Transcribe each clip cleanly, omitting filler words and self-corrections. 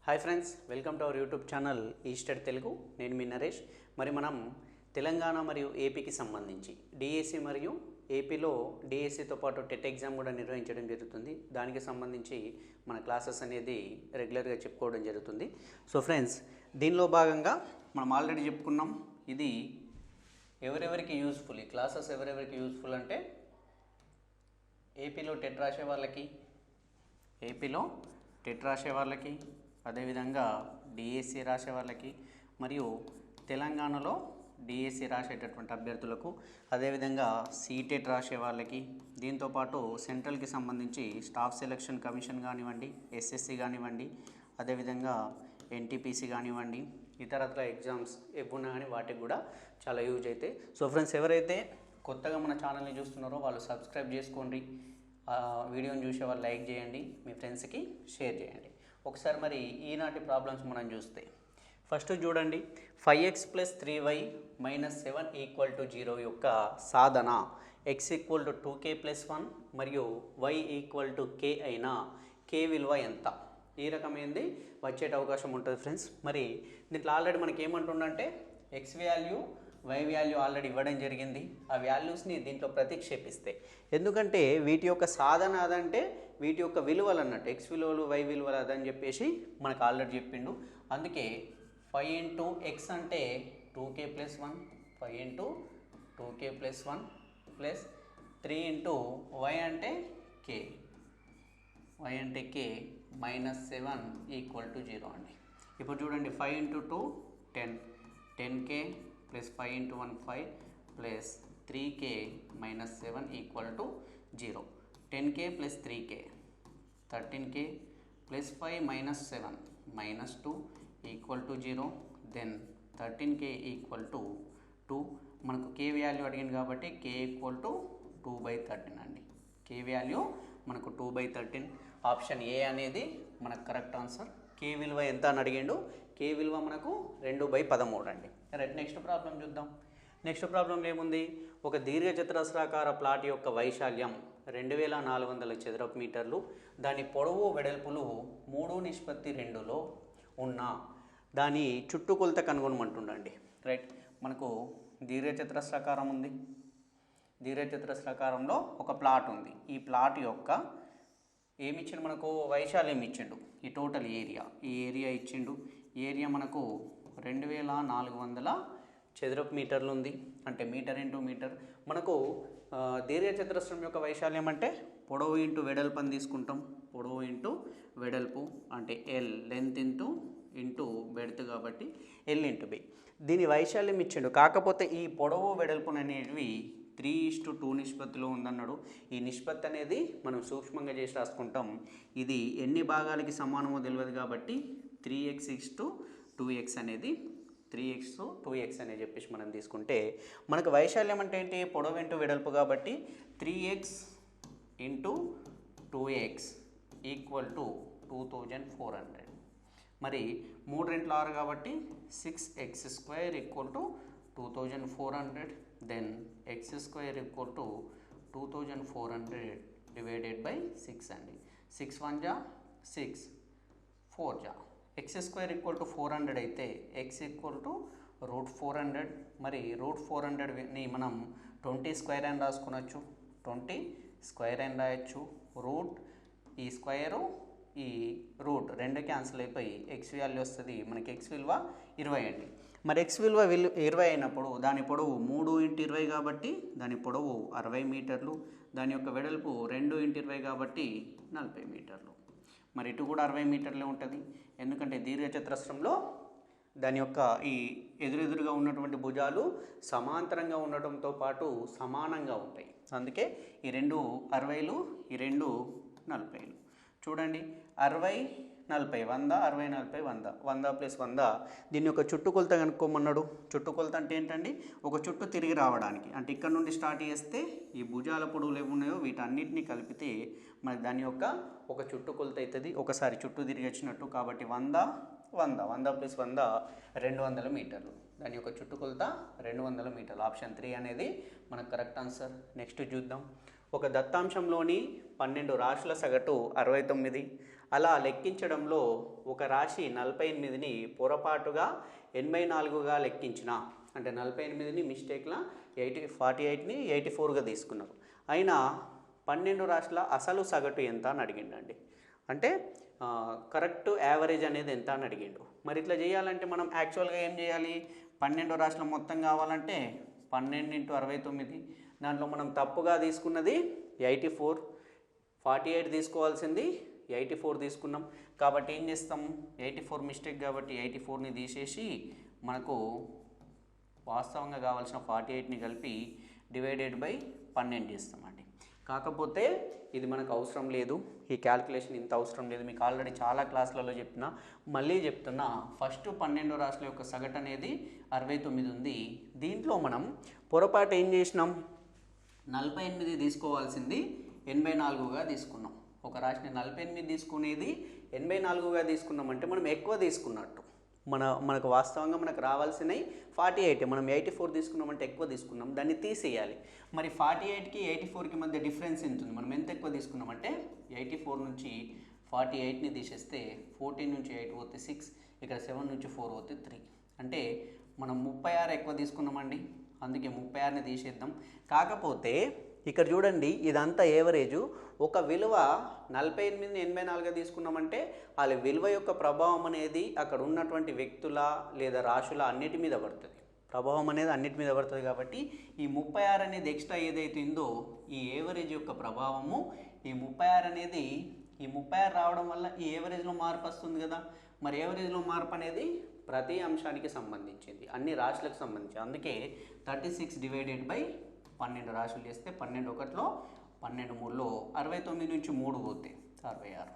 Hi friends, welcome to our YouTube channel Easter Telugu. నేను మీ నరేష్. మరి మనం తెలంగాణ మరియు ఏపీకి సంబంధించి డిఎస్సి మరియు ఏపీలో డిఎస్సితో పాటు టెట్ ఎగ్జామ్ కూడా నిర్వహించడం జరుగుతుంది. దానికి సంబంధించి మన క్లాసెస్ అనేది రెగ్యులర్గా చెప్పుకోవడం జరుగుతుంది. సో ఫ్రెండ్స్, దీనిలో భాగంగా మనం ఆల్రెడీ చెప్పుకున్నాం, ఇది ఎవరెవరికి యూస్ఫుల్, ఈ క్లాసెస్ ఎవరెవరికి యూస్ఫుల్ అంటే ఏపీలో టెట్ రాసే వాళ్ళకి, అదేవిధంగా డిఎస్సి రాసే వాళ్ళకి, మరియు తెలంగాణలో డిఎస్సి రాసేటటువంటి అభ్యర్థులకు, అదేవిధంగా సీటెట్ రాసే వాళ్ళకి, దీంతోపాటు సెంట్రల్కి సంబంధించి స్టాఫ్ సెలక్షన్ కమిషన్ కానివ్వండి, ఎస్ఎస్సి కానివ్వండి, అదేవిధంగా ఎన్టీపీసీ కానివ్వండి, ఇతరత్ర ఎగ్జామ్స్ ఎప్పుడున్నా కానీ వాటికి కూడా చాలా యూజ్ అవుతాయి. సో ఫ్రెండ్స్, ఎవరైతే కొత్తగా మన ఛానల్ని చూస్తున్నారో వాళ్ళు సబ్స్క్రైబ్ చేసుకోండి, వీడియోని చూసే వాళ్ళు లైక్ చేయండి, మీ ఫ్రెండ్స్కి షేర్ చేయండి. ఒకసారి మరి ఈనాటి ప్రాబ్లమ్స్ మనం చూస్తే ఫస్ట్ చూడండి, 5x + 3y - 7 = 0 యొక్క సాధన x = 2k + 1 మరియు y = k అయినా k విలువ ఎంత? ఈ రకమైనది వచ్చే అవకాశం ఉంటుంది ఫ్రెండ్స్. మరి దీంట్లో ఆల్రెడీ మనకి ఏమంటుండంటే x value y value already ఇవ్వడం జరిగింది. ఆ వాల్యూస్ని దీంట్లో ప్రతిక్షేపిస్తే, ఎందుకంటే వీటి యొక్క సాధన అదంటే వీటి యొక్క విలువలు అన్నట్టు, x విలువలు y విలువలు అదని చెప్పేసి మనకు ఆల్రెడీ చెప్పిండు. అందుకే 5 × x అంటే 2k + 1, 5 × 2k + 1 ప్లస్ 3 × y అంటే k -7 = 0 అండి. ఇప్పుడు చూడండి, 5 × 2 10, 10k + 5 × 1 5 plus 3k - 7 = 0. 10k + 3k 13k + 5 - 7 -2 = 0. Then 13k = 2. మనకు k వాల్యూ అడిగింది కాబట్టి k = 2/13 అండి. k వాల్యూ మనకు 2/13. ఆప్షన్ ఏ అనేది మనకు కరెక్ట్ ఆన్సర్. k విలువ ఎంత అని అడిగిండు, k విలువ మనకు 2/13 అండి. రైట్, నెక్స్ట్ ప్రాబ్లం చూద్దాం. నెక్స్ట్ ప్రాబ్లంలో ఏముంది, ఒక దీర్ఘచతురస్రాకార ప్లాట్ యొక్క వైశాల్యం 2400 చదరపు మీటర్లు, దాని పొడవు వెడల్పులు 3:2లో ఉన్న దాని చుట్టుకొలత కనుగొనమంటుండండి. రైట్, మనకు దీర్ఘచతురస్రాకారం ఉంది, దీర్ఘచతురస్రాకారంలో ఒక ప్లాట్ ఉంది. ఈ ప్లాట్ యొక్క ఏమి ఇచ్చిండు, మనకు వైశాల్యం ఇచ్చిండు, ఈ టోటల్ ఏరియా, ఈ ఏరియా ఇచ్చిండు. ఏరియా మనకు 2400 చదరపు మీటర్లు ఉంది, అంటే మీటర్ ఇంటూ మీటర్. మనకు దీర్ఘచతురస్రం యొక్క వైశాల్యం అంటే పొడవు ఇంటూ వెడల్పు అని తీసుకుంటాం. పొడవు ఇంటూ వెడల్పు అంటే L, లెంత్ ఇంటూ బెడ్త్ కాబట్టి L × B. దీని వైశాల్యం ఇచ్చిండు, కాకపోతే ఈ పొడవు వెడల్పు అనేవి 3:2 నిష్పత్తిలో ఉందన్నాడు. ఈ నిష్పత్తి అనేది మనం సూక్ష్మంగా చేసి రాసుకుంటాం. ఇది ఎన్ని భాగాలకి సమానమో తెలియదు కాబట్టి 3x/2x అనేది 3x/2x అని చెప్పేసి మనం తీసుకుంటే, మనకు వైశాల్యం అంటే ఏంటి, పొడవు ఇంటూ వెడల్పు కాబట్టి 3x × 2x = 2400. మరి 3 × 6 కాబట్టి 6x² = 2400. దెన్ x² = 2400 / 6 అండి. 6 1 జా 6, 4 జా. x² = 400 అయితే x = √400. మరి √400ని మనం 20² అని రాసుకునొచ్చు, 20² అని రాయొచ్చు. రూట్ ఈ స్క్వేరు ఈ రూట్ రెండు క్యాన్సిల్ అయిపోయి x వాల్యూ వస్తుంది, మనకి x విలువ 20 అండి. మరి x విలువ 20 అయినప్పుడు దాని పొడవు 3 × 20 కాబట్టి దాని పొడవు 60 మీటర్లు, దాని యొక్క వెడల్పు 2 × 20 కాబట్టి 40 మీటర్లు. మరి ఇటు కూడా 60 మీటర్లే ఉంటుంది, ఎందుకంటే దీర్ఘచతురస్రంలో దాని యొక్క ఈ ఎదురెదురుగా ఉన్నటువంటి భుజాలు సమాంతరంగా ఉండటంతో పాటు సమానంగా ఉంటాయి. అందుకే ఈ రెండు 60లు, ఈ రెండు 40లు. చూడండి, 60 40 100, 60 40 100, 100 + 100. దీని యొక్క చుట్టుకొలత కనుక్కోమన్నాడు. చుట్టుకొలత అంటే ఏంటండి, ఒక చుట్టూ తిరిగి రావడానికి, అంటే ఇక్కడ నుండి స్టార్ట్ చేస్తే ఈ భుజాల పొడవులు ఏమున్నాయో వీటన్నిటిని కలిపితే మరి దాని యొక్క ఒక చుట్టుకొలత అవుతుంది, ఒకసారి చుట్టూ తిరిగి వచ్చినట్టు. కాబట్టి 100 100 100 + 100 200 మీటర్లు. దాని యొక్క చుట్టుకొలత 200 మీటర్లు. ఆప్షన్ 3 అనేది మనకు కరెక్ట్ ఆన్సర్. నెక్స్ట్ చూద్దాం. ఒక దత్తాంశంలోని 12 రాశుల సగటు 69, అలా లెక్కించడంలో ఒక రాశి 48ని పొరపాటుగా 84గా లెక్కించిన, అంటే 48ని మిస్టేక్లా 48ని 84గా తీసుకున్నారు. అయినా 12 రాశుల అసలు సగటు ఎంత అని అడిగిండండి. అంటే కరెక్ట్ యావరేజ్ అనేది ఎంత అని అడిగిండు. మరి ఇట్లా చేయాలంటే మనం యాక్చువల్గా ఏం చేయాలి, 12 రాశుల మొత్తం కావాలంటే 12 × 69, దాంట్లో మనం తప్పుగా తీసుకున్నది 84, 48 తీసుకోవాల్సింది 84 తీసుకున్నాం. కాబట్టి ఏం చేస్తాం, 84 మిస్టేక్ కాబట్టి 84ని తీసేసి మనకు వాస్తవంగా కావాల్సిన 48ని కలిపి డివైడెడ్ బై 12 చేస్తామండి. కాకపోతే ఇది మనకు అవసరం లేదు, ఈ క్యాల్కులేషన్ ఇంత అవసరం లేదు, మీకు ఆల్రెడీ చాలా క్లాసులలో చెప్పిన, మళ్ళీ చెప్తున్నా. ఫస్ట్ 12 రాశుల యొక్క సగటు అనేది 69 ఉంది. దీంట్లో మనం పొరపాటు ఏం చేసినాం, 48 తీసుకోవాల్సింది 84గా తీసుకున్నాం. ఒక రాశిని 48 తీసుకునేది 84గా తీసుకున్నామంటే మనం ఎక్కువ తీసుకున్నట్టు. మనకు వాస్తవంగా మనకు రావాల్సినవి 48, మనం 84 తీసుకున్నామంటే ఎక్కువ తీసుకున్నాం, దాన్ని తీసేయాలి. మరి 48కి 84కి మధ్య డిఫరెన్స్ ఎంత ఉంది, మనం ఎంత ఎక్కువ తీసుకున్నామంటే 84 నుంచి 48ని తీసేస్తే 14 నుంచి 8 పోతే 6, ఇక్కడ 7 నుంచి 4 పోతే 3, అంటే మనం 36 ఎక్కువ తీసుకున్నామండి. అందుకే 36ని తీసేద్దాం. కాకపోతే ఇక్కడ చూడండి, ఇదంతా ఏవరేజు. ఒక విలువ 48ని 84గా తీసుకున్నామంటే వాళ్ళ విలువ యొక్క ప్రభావం అనేది అక్కడ ఉన్నటువంటి వ్యక్తుల లేదా రాశుల అన్నిటి మీద పడుతుంది. ప్రభావం అనేది అన్నిటి మీద పడుతుంది. కాబట్టి ఈ 36 అనేది ఎక్స్ట్రా ఏదైతే ఉందో ఈ ఏవరేజ్ యొక్క ప్రభావము, ఈ 36 అనేది ఈ 36 రావడం వల్ల ఈ ఏవరేజ్లో మార్పు వస్తుంది కదా. మరి ఏవరేజ్లో మార్పు అనేది ప్రతి అంశానికి సంబంధించింది, అన్ని రాశులకు సంబంధించి. అందుకే 36 డివైడెడ్ బై 12 రాశులు చేస్తే 12 ఒకటిలో 12 మూడులో 69 నుంచి 3 పోతే 66.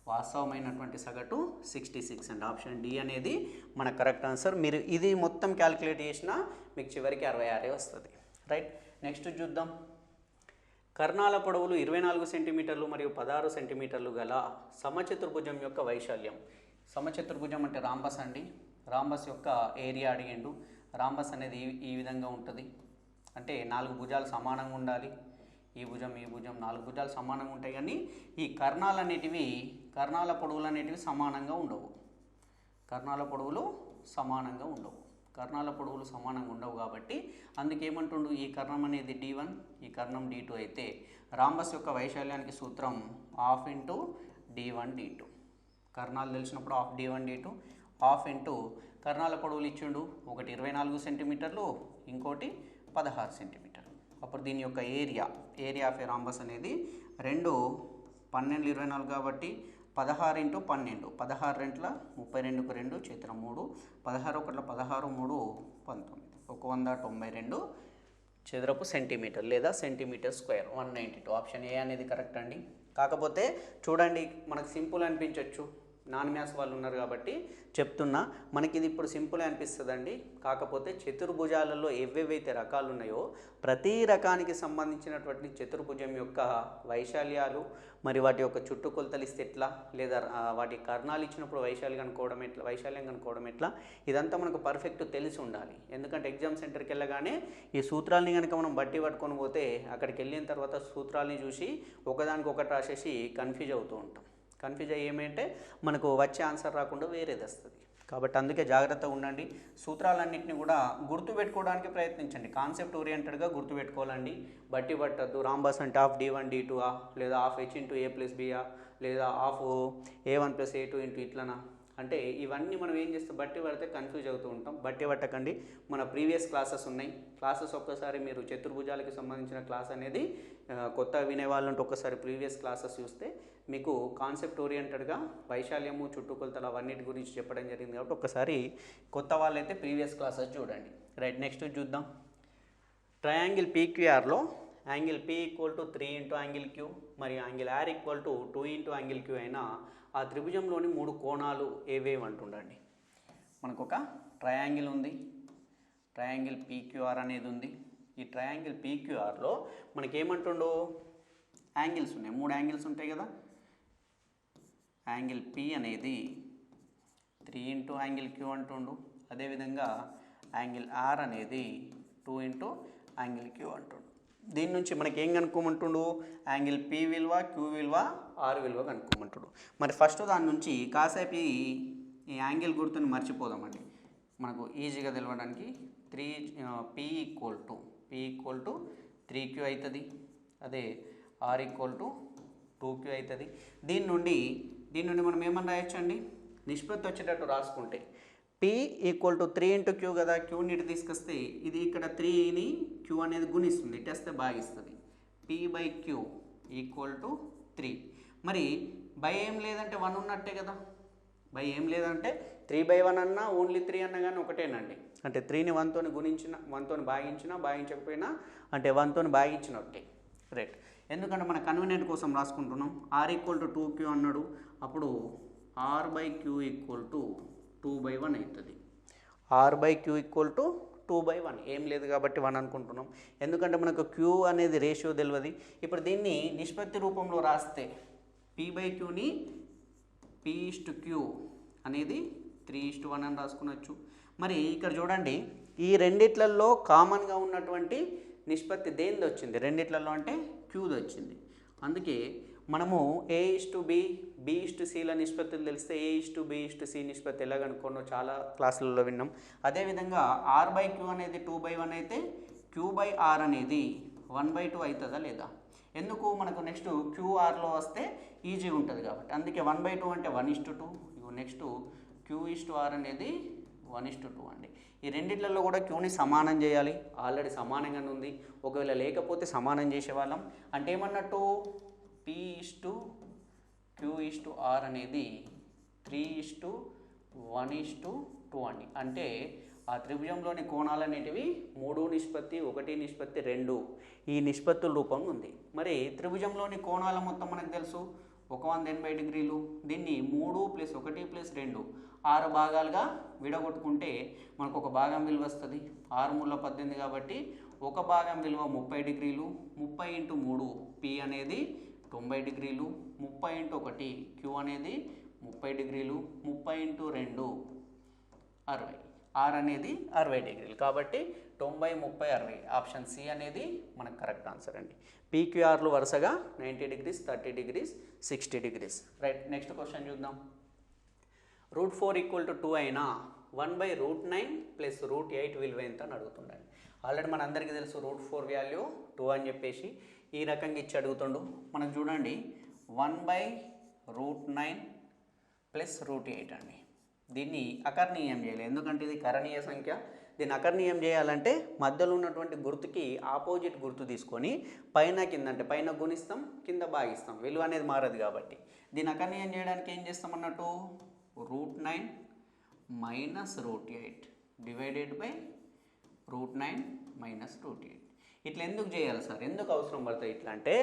వాస్తవమైనటువంటి సగటు 66 అండి. ఆప్షన్ డి అనేది మన కరెక్ట్ ఆన్సర్. మీరు ఇది మొత్తం క్యాలిక్యులేట్ చేసినా మీకు చివరికి 66 వస్తుంది. రైట్, నెక్స్ట్ చూద్దాం. కర్ణాల పొడవులు 24 సెంటీమీటర్లు మరియు 16 సెంటీమీటర్లు గల సమచతుర్భుజం యొక్క వైశాల్యం. సమచతుర్భుజం అంటే రాంబస్ అండి. రాంబస్ యొక్క ఏరియా అడిగిండు. రాంబస్ అనేది ఈ విధంగా ఉంటుంది. అంటే 4 భుజాలు సమానంగా ఉండాలి. ఈ భుజం ఈ భుజం 4 భుజాలు సమానంగా ఉంటాయి. కానీ ఈ కర్ణాల పొడవులు అనేటివి సమానంగా ఉండవు. కర్ణాల పొడవులు సమానంగా ఉండవు కాబట్టి అందుకేమంటుండు, ఈ కర్ణం అనేది D1, ఈ కర్ణం D2 అయితే రాంబస్ యొక్క వైశాల్యానికి సూత్రం ½ × D1 D2. కర్ణాలు తెలిసినప్పుడు ½ D1 D2, ½ కర్ణాల పొడవులు ఇచ్చిండు. ఒకటి 24 సెంటీమీటర్లు, ఇంకోటి 16 సెంటీమీటర్లు. అప్పుడు దీని యొక్క ఏరియా ఆఫ్ ఏ రాంబస్ అనేది 2 12 24 కాబట్టి 16 × 12, 16 రెంట్ల 32కు 2 చేతుల 3, 16 ఒకట్ల 16, 3 19, 192 చదరపు సెంటీమీటర్ లేదా సెంటీమీటర్ స్క్వేర్ 192. ఆప్షన్ ఏ అనేది కరెక్ట్ అండి. కాకపోతే చూడండి, మనకు సింపుల్ అనిపించవచ్చు, నాన్ మ్యాథ్స్ వాళ్ళు ఉన్నారు కాబట్టి చెప్తున్నా, మనకి ఇది ఇప్పుడు సింపుల్ అనిపిస్తుందండి. కాకపోతే చతుర్భుజాలలో ఏవేవైతే రకాలు ఉన్నాయో ప్రతి రకానికి సంబంధించినటువంటి చతుర్భుజం యొక్క వైశాల్యాలు, మరి వాటి యొక్క చుట్టుకొలతలు ఇస్తే ఎట్లా, లేదా వాటి కర్ణాలు ఇచ్చినప్పుడు వైశాల్యం కనుక్కోవడం ఎట్లా, ఇదంతా మనకు పర్ఫెక్ట్ తెలిసి ఉండాలి. ఎందుకంటే ఎగ్జామ్ సెంటర్కి వెళ్ళగానే ఈ సూత్రాలని కనుక మనం బట్టి పట్టుకొని పోతే అక్కడికి వెళ్ళిన తర్వాత సూత్రాలని చూసి ఒకదానికి ఒకటి రాసేసి కన్ఫ్యూజ్ అవుతూ ఉంటాం. కన్ఫ్యూజ్ అయ్యి ఏమంటే మనకు వచ్చే ఆన్సర్ రాకుండా వేరేది వస్తుంది. కాబట్టి అందుకే జాగ్రత్తగా ఉండండి. సూత్రాలన్నింటినీ కూడా గుర్తుపెట్టుకోవడానికి ప్రయత్నించండి. కాన్సెప్ట్ ఓరియంటెడ్గా గుర్తుపెట్టుకోవాలండి. బట్టి పట్టద్దు. రాంబస్ అంటే ½ D1 D2 లేదా ½ H × A + B లేదా ½ A1 + A2 ఇట్లనా అంటే ఇవన్నీ మనం ఏం చేస్తాం, బట్టి పడితే కన్ఫ్యూజ్ అవుతూ ఉంటాం. బట్టి పట్టకండి. మన ప్రీవియస్ క్లాసెస్ ఉన్నాయి. క్లాసెస్ ఒక్కసారి మీరు చతుర్భుజాలకి సంబంధించిన క్లాస్ అనేది కొత్త వినేవాళ్ళు ఉంటే ఒక్కసారి ప్రీవియస్ క్లాసెస్ చూస్తే మీకు కాన్సెప్ట్ ఓరియంటెడ్గా వైశాల్యము, చుట్టుకొలతలు అవన్నిటి గురించి చెప్పడం జరిగింది. కాబట్టి ఒక్కసారి కొత్త వాళ్ళైతే ప్రీవియస్ క్లాసెస్ చూడండి. రైట్, నెక్స్ట్ చూద్దాం. ట్రయాంగిల్ PQRలో యాంగిల్ P = 3 × యాంగిల్ Q మరియు యాంగిల్ R = 2 × యాంగిల్ Q అయినా ఆ త్రిభుజంలోని 3 కోణాలు ఏవేవి అంటుండండి. మనకు ఒక ట్రయాంగిల్ ఉంది, ట్రయాంగిల్ PQR అనేది ఉంది. ఈ ట్రయాంగిల్ PQRలో మనకేమంటుండో యాంగిల్స్ ఉన్నాయి, 3 యాంగిల్స్ ఉంటాయి కదా. యాంగిల్ P అనేది 3 × యాంగిల్ Q అంటుండు. అదేవిధంగా యాంగిల్ R అనేది 2 × యాంగిల్ Q అంటుండు. దీని నుంచి మనకి ఏం కనుక్కోమంటుండు, యాంగిల్ P విలువ, Q విలువ ఆర్ విలువ కనుక్కోమంటాడు. మరి ఫస్ట్ దాని నుంచి కాసేపు ఈ యాంగిల్ గుర్తుని మర్చిపోదామండి, మనకు ఈజీగా తెలవడానికి. పీ ఈక్వల్ టు 3Q అవుతుంది, అదే ఆర్ ఈక్వల్ టు 2Q అవుతుంది. దీని నుండి మనం ఏమని రాయొచ్చండి, నిష్పత్తి వచ్చేటట్టు రాసుకుంటే P equal to 3 into Q కదా, Qని ఇటు తీసుకొస్తే ఇది ఇక్కడ 3ని Q అనేది గుణిస్తుంది, ఇటేస్తే భాగిస్తుంది. P/Q equal to 3. మరి బై ఏం లేదంటే 1 ఉన్నట్టే కదా, బై ఏం లేదంటే 3/1 అన్నా ఓన్లీ 3 అన్నా కానీ ఒకటేనండి. అంటే 3ని 1తోని గుణించిన, 1తోని భాగించకపోయినా అంటే 1తోని భాగించినట్టే. రైట్, ఎందుకంటే మన కన్వీనియంట్ కోసం రాసుకుంటున్నాం. R ఈక్వల్ టు 2Q అన్నాడు, అప్పుడు R/Q ఈక్వల్ టు 2/1 అవుతుంది. R/Q ఈక్వల్ టు 2/1 ఏం లేదు కాబట్టి 1 అనుకుంటున్నాం, ఎందుకంటే మనకు Q అనేది రేషియో తెలియదు. ఇప్పుడు దీన్ని నిష్పత్తి రూపంలో రాస్తే P/Qని P/Q అనేది 3:1 అని రాసుకునొచ్చు. మరి ఇక్కడ చూడండి, ఈ రెండిట్లలో కామన్గా ఉన్నటువంటి నిష్పత్తి దేనిది వచ్చింది, రెండిట్లలో అంటే Qది వచ్చింది. అందుకే మనము A/B, B/Cల నిష్పత్తులు తెలిస్తే A/B/C నిష్పత్తి ఎలా కనుక్కోనో చాలా క్లాసులలో విన్నాం. అదేవిధంగా R/Q అనేది 2/1 అయితే Q/R అనేది 1/2 అవుతుందా లేదా, ఎందుకు మనకు నెక్స్ట్ QRలో వస్తే ఈజీ ఉంటుంది కాబట్టి. అందుకే 1/2 అంటే 1:2. నెక్స్ట్ Q/R అనేది 1:2 అండి. ఈ రెండిట్లలో కూడా Qని సమానం చేయాలి, ఆల్రెడీ సమానంగానే ఉంది. ఒకవేళ లేకపోతే సమానం చేసేవాళ్ళం. అంటే ఏమన్నట్టు P/Q/R అనేది 3:1:2 అండి. అంటే ఆ త్రిభుజంలోని కోణాలు అనేటివి 3:1:2 ఈ నిష్పత్తుల రూపంలో ఉంది. మరి త్రిభుజంలోని కోణాల మొత్తం మనకు తెలుసు 180 డిగ్రీలు. దీన్ని 3 + 1 + 2 6 భాగాలుగా విడగొట్టుకుంటే మనకు ఒక భాగం విలువ వస్తుంది. 6 × 18 కాబట్టి ఒక భాగం విలువ 30 డిగ్రీలు. 30 × 3 P అనేది 90 డిగ్రీలు. 30 × 1 Q అనేది 30 డిగ్రీలు. 30 × 2 60. R అనేది 60 డిగ్రీలు. కాబట్టి 90, 30, 60 ఆప్షన్ సి అనేది మనకు కరెక్ట్ ఆన్సర్ అండి. PQRలు వరుసగా 90 degrees, 30 degrees, 60 degrees. Right, next question చూద్దాం. √4 = 2 అయినా 1/√9 + √8 విలువ ఎంత అని అడుగుతుండండి. ఆల్రెడీ మన అందరికీ తెలుసు √4 వాల్యూ 2 అని చెప్పేసి ఈ రకంగా ఇచ్చి అడుగుతుండు. మనం చూడండి 1/√9 + √8 అండి. దీన్ని అకర్ణీయం చేయాలి, ఎందుకంటే ఇది కరణీయ సంఖ్య. దీన్ని అకర్ణీయం చేయాలంటే మధ్యలో ఉన్నటువంటి గుర్తుకి ఆపోజిట్ గుర్తు తీసుకొని పైన కింద, అంటే పైన గుణిస్తాం, కింద భాగిస్తాం, విలువ అనేది మారదు కాబట్టి. దీన్ని అకర్ణీయం చేయడానికి ఏం చేస్తాం అన్నట్టు, √9 - √8 డివైడెడ్ బై √9 - √8. ఇట్లా ఎందుకు చేయాలి సార్, ఎందుకు అవసరం పడుతుంది ఇట్లా అంటే,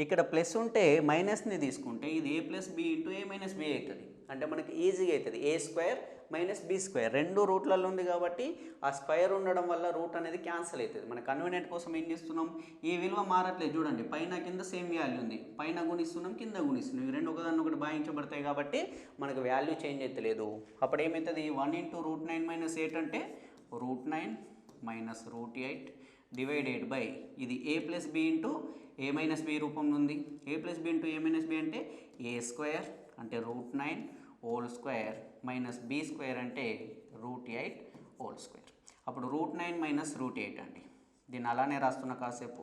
ఇక్కడ ప్లస్ ఉంటే మైనస్ని తీసుకుంటే ఇది A + B × A - B అవుతుంది. అంటే మనకి ఈజీగా అవుతుంది. A² - B², రెండు రూట్లలో ఉంది కాబట్టి ఆ స్క్వేర్ ఉండడం వల్ల రూట్ అనేది క్యాన్సిల్ అవుతుంది. మన కన్వీనియంట్ కోసం ఏం చేస్తున్నాం, ఈ విలువ మారట్లేదు చూడండి, పైన కింద సేమ్ వాల్యూ ఉంది, పైన గుణిస్తున్నాం, కింద గుణిస్తున్నాం, ఇవి రెండు ఒకదాన్ని ఒకటి భాగించబడతాయి కాబట్టి మనకు వాల్యూ చేంజ్ అవుతలేదు. అప్పుడు ఏమవుతుంది, 1 × √9 - 8 అంటే √9 - √8 డివైడెడ్ బై ఇది A + B × A - B రూపంలో ఉంది. A + B × A - B అంటే A² అంటే √9 హోల్ స్క్వేర్ మైనస్ B² అంటే √8 అప్పుడు √9 - √8 అండి. దీన్ని అలానే రాస్తున్న కాసేపు,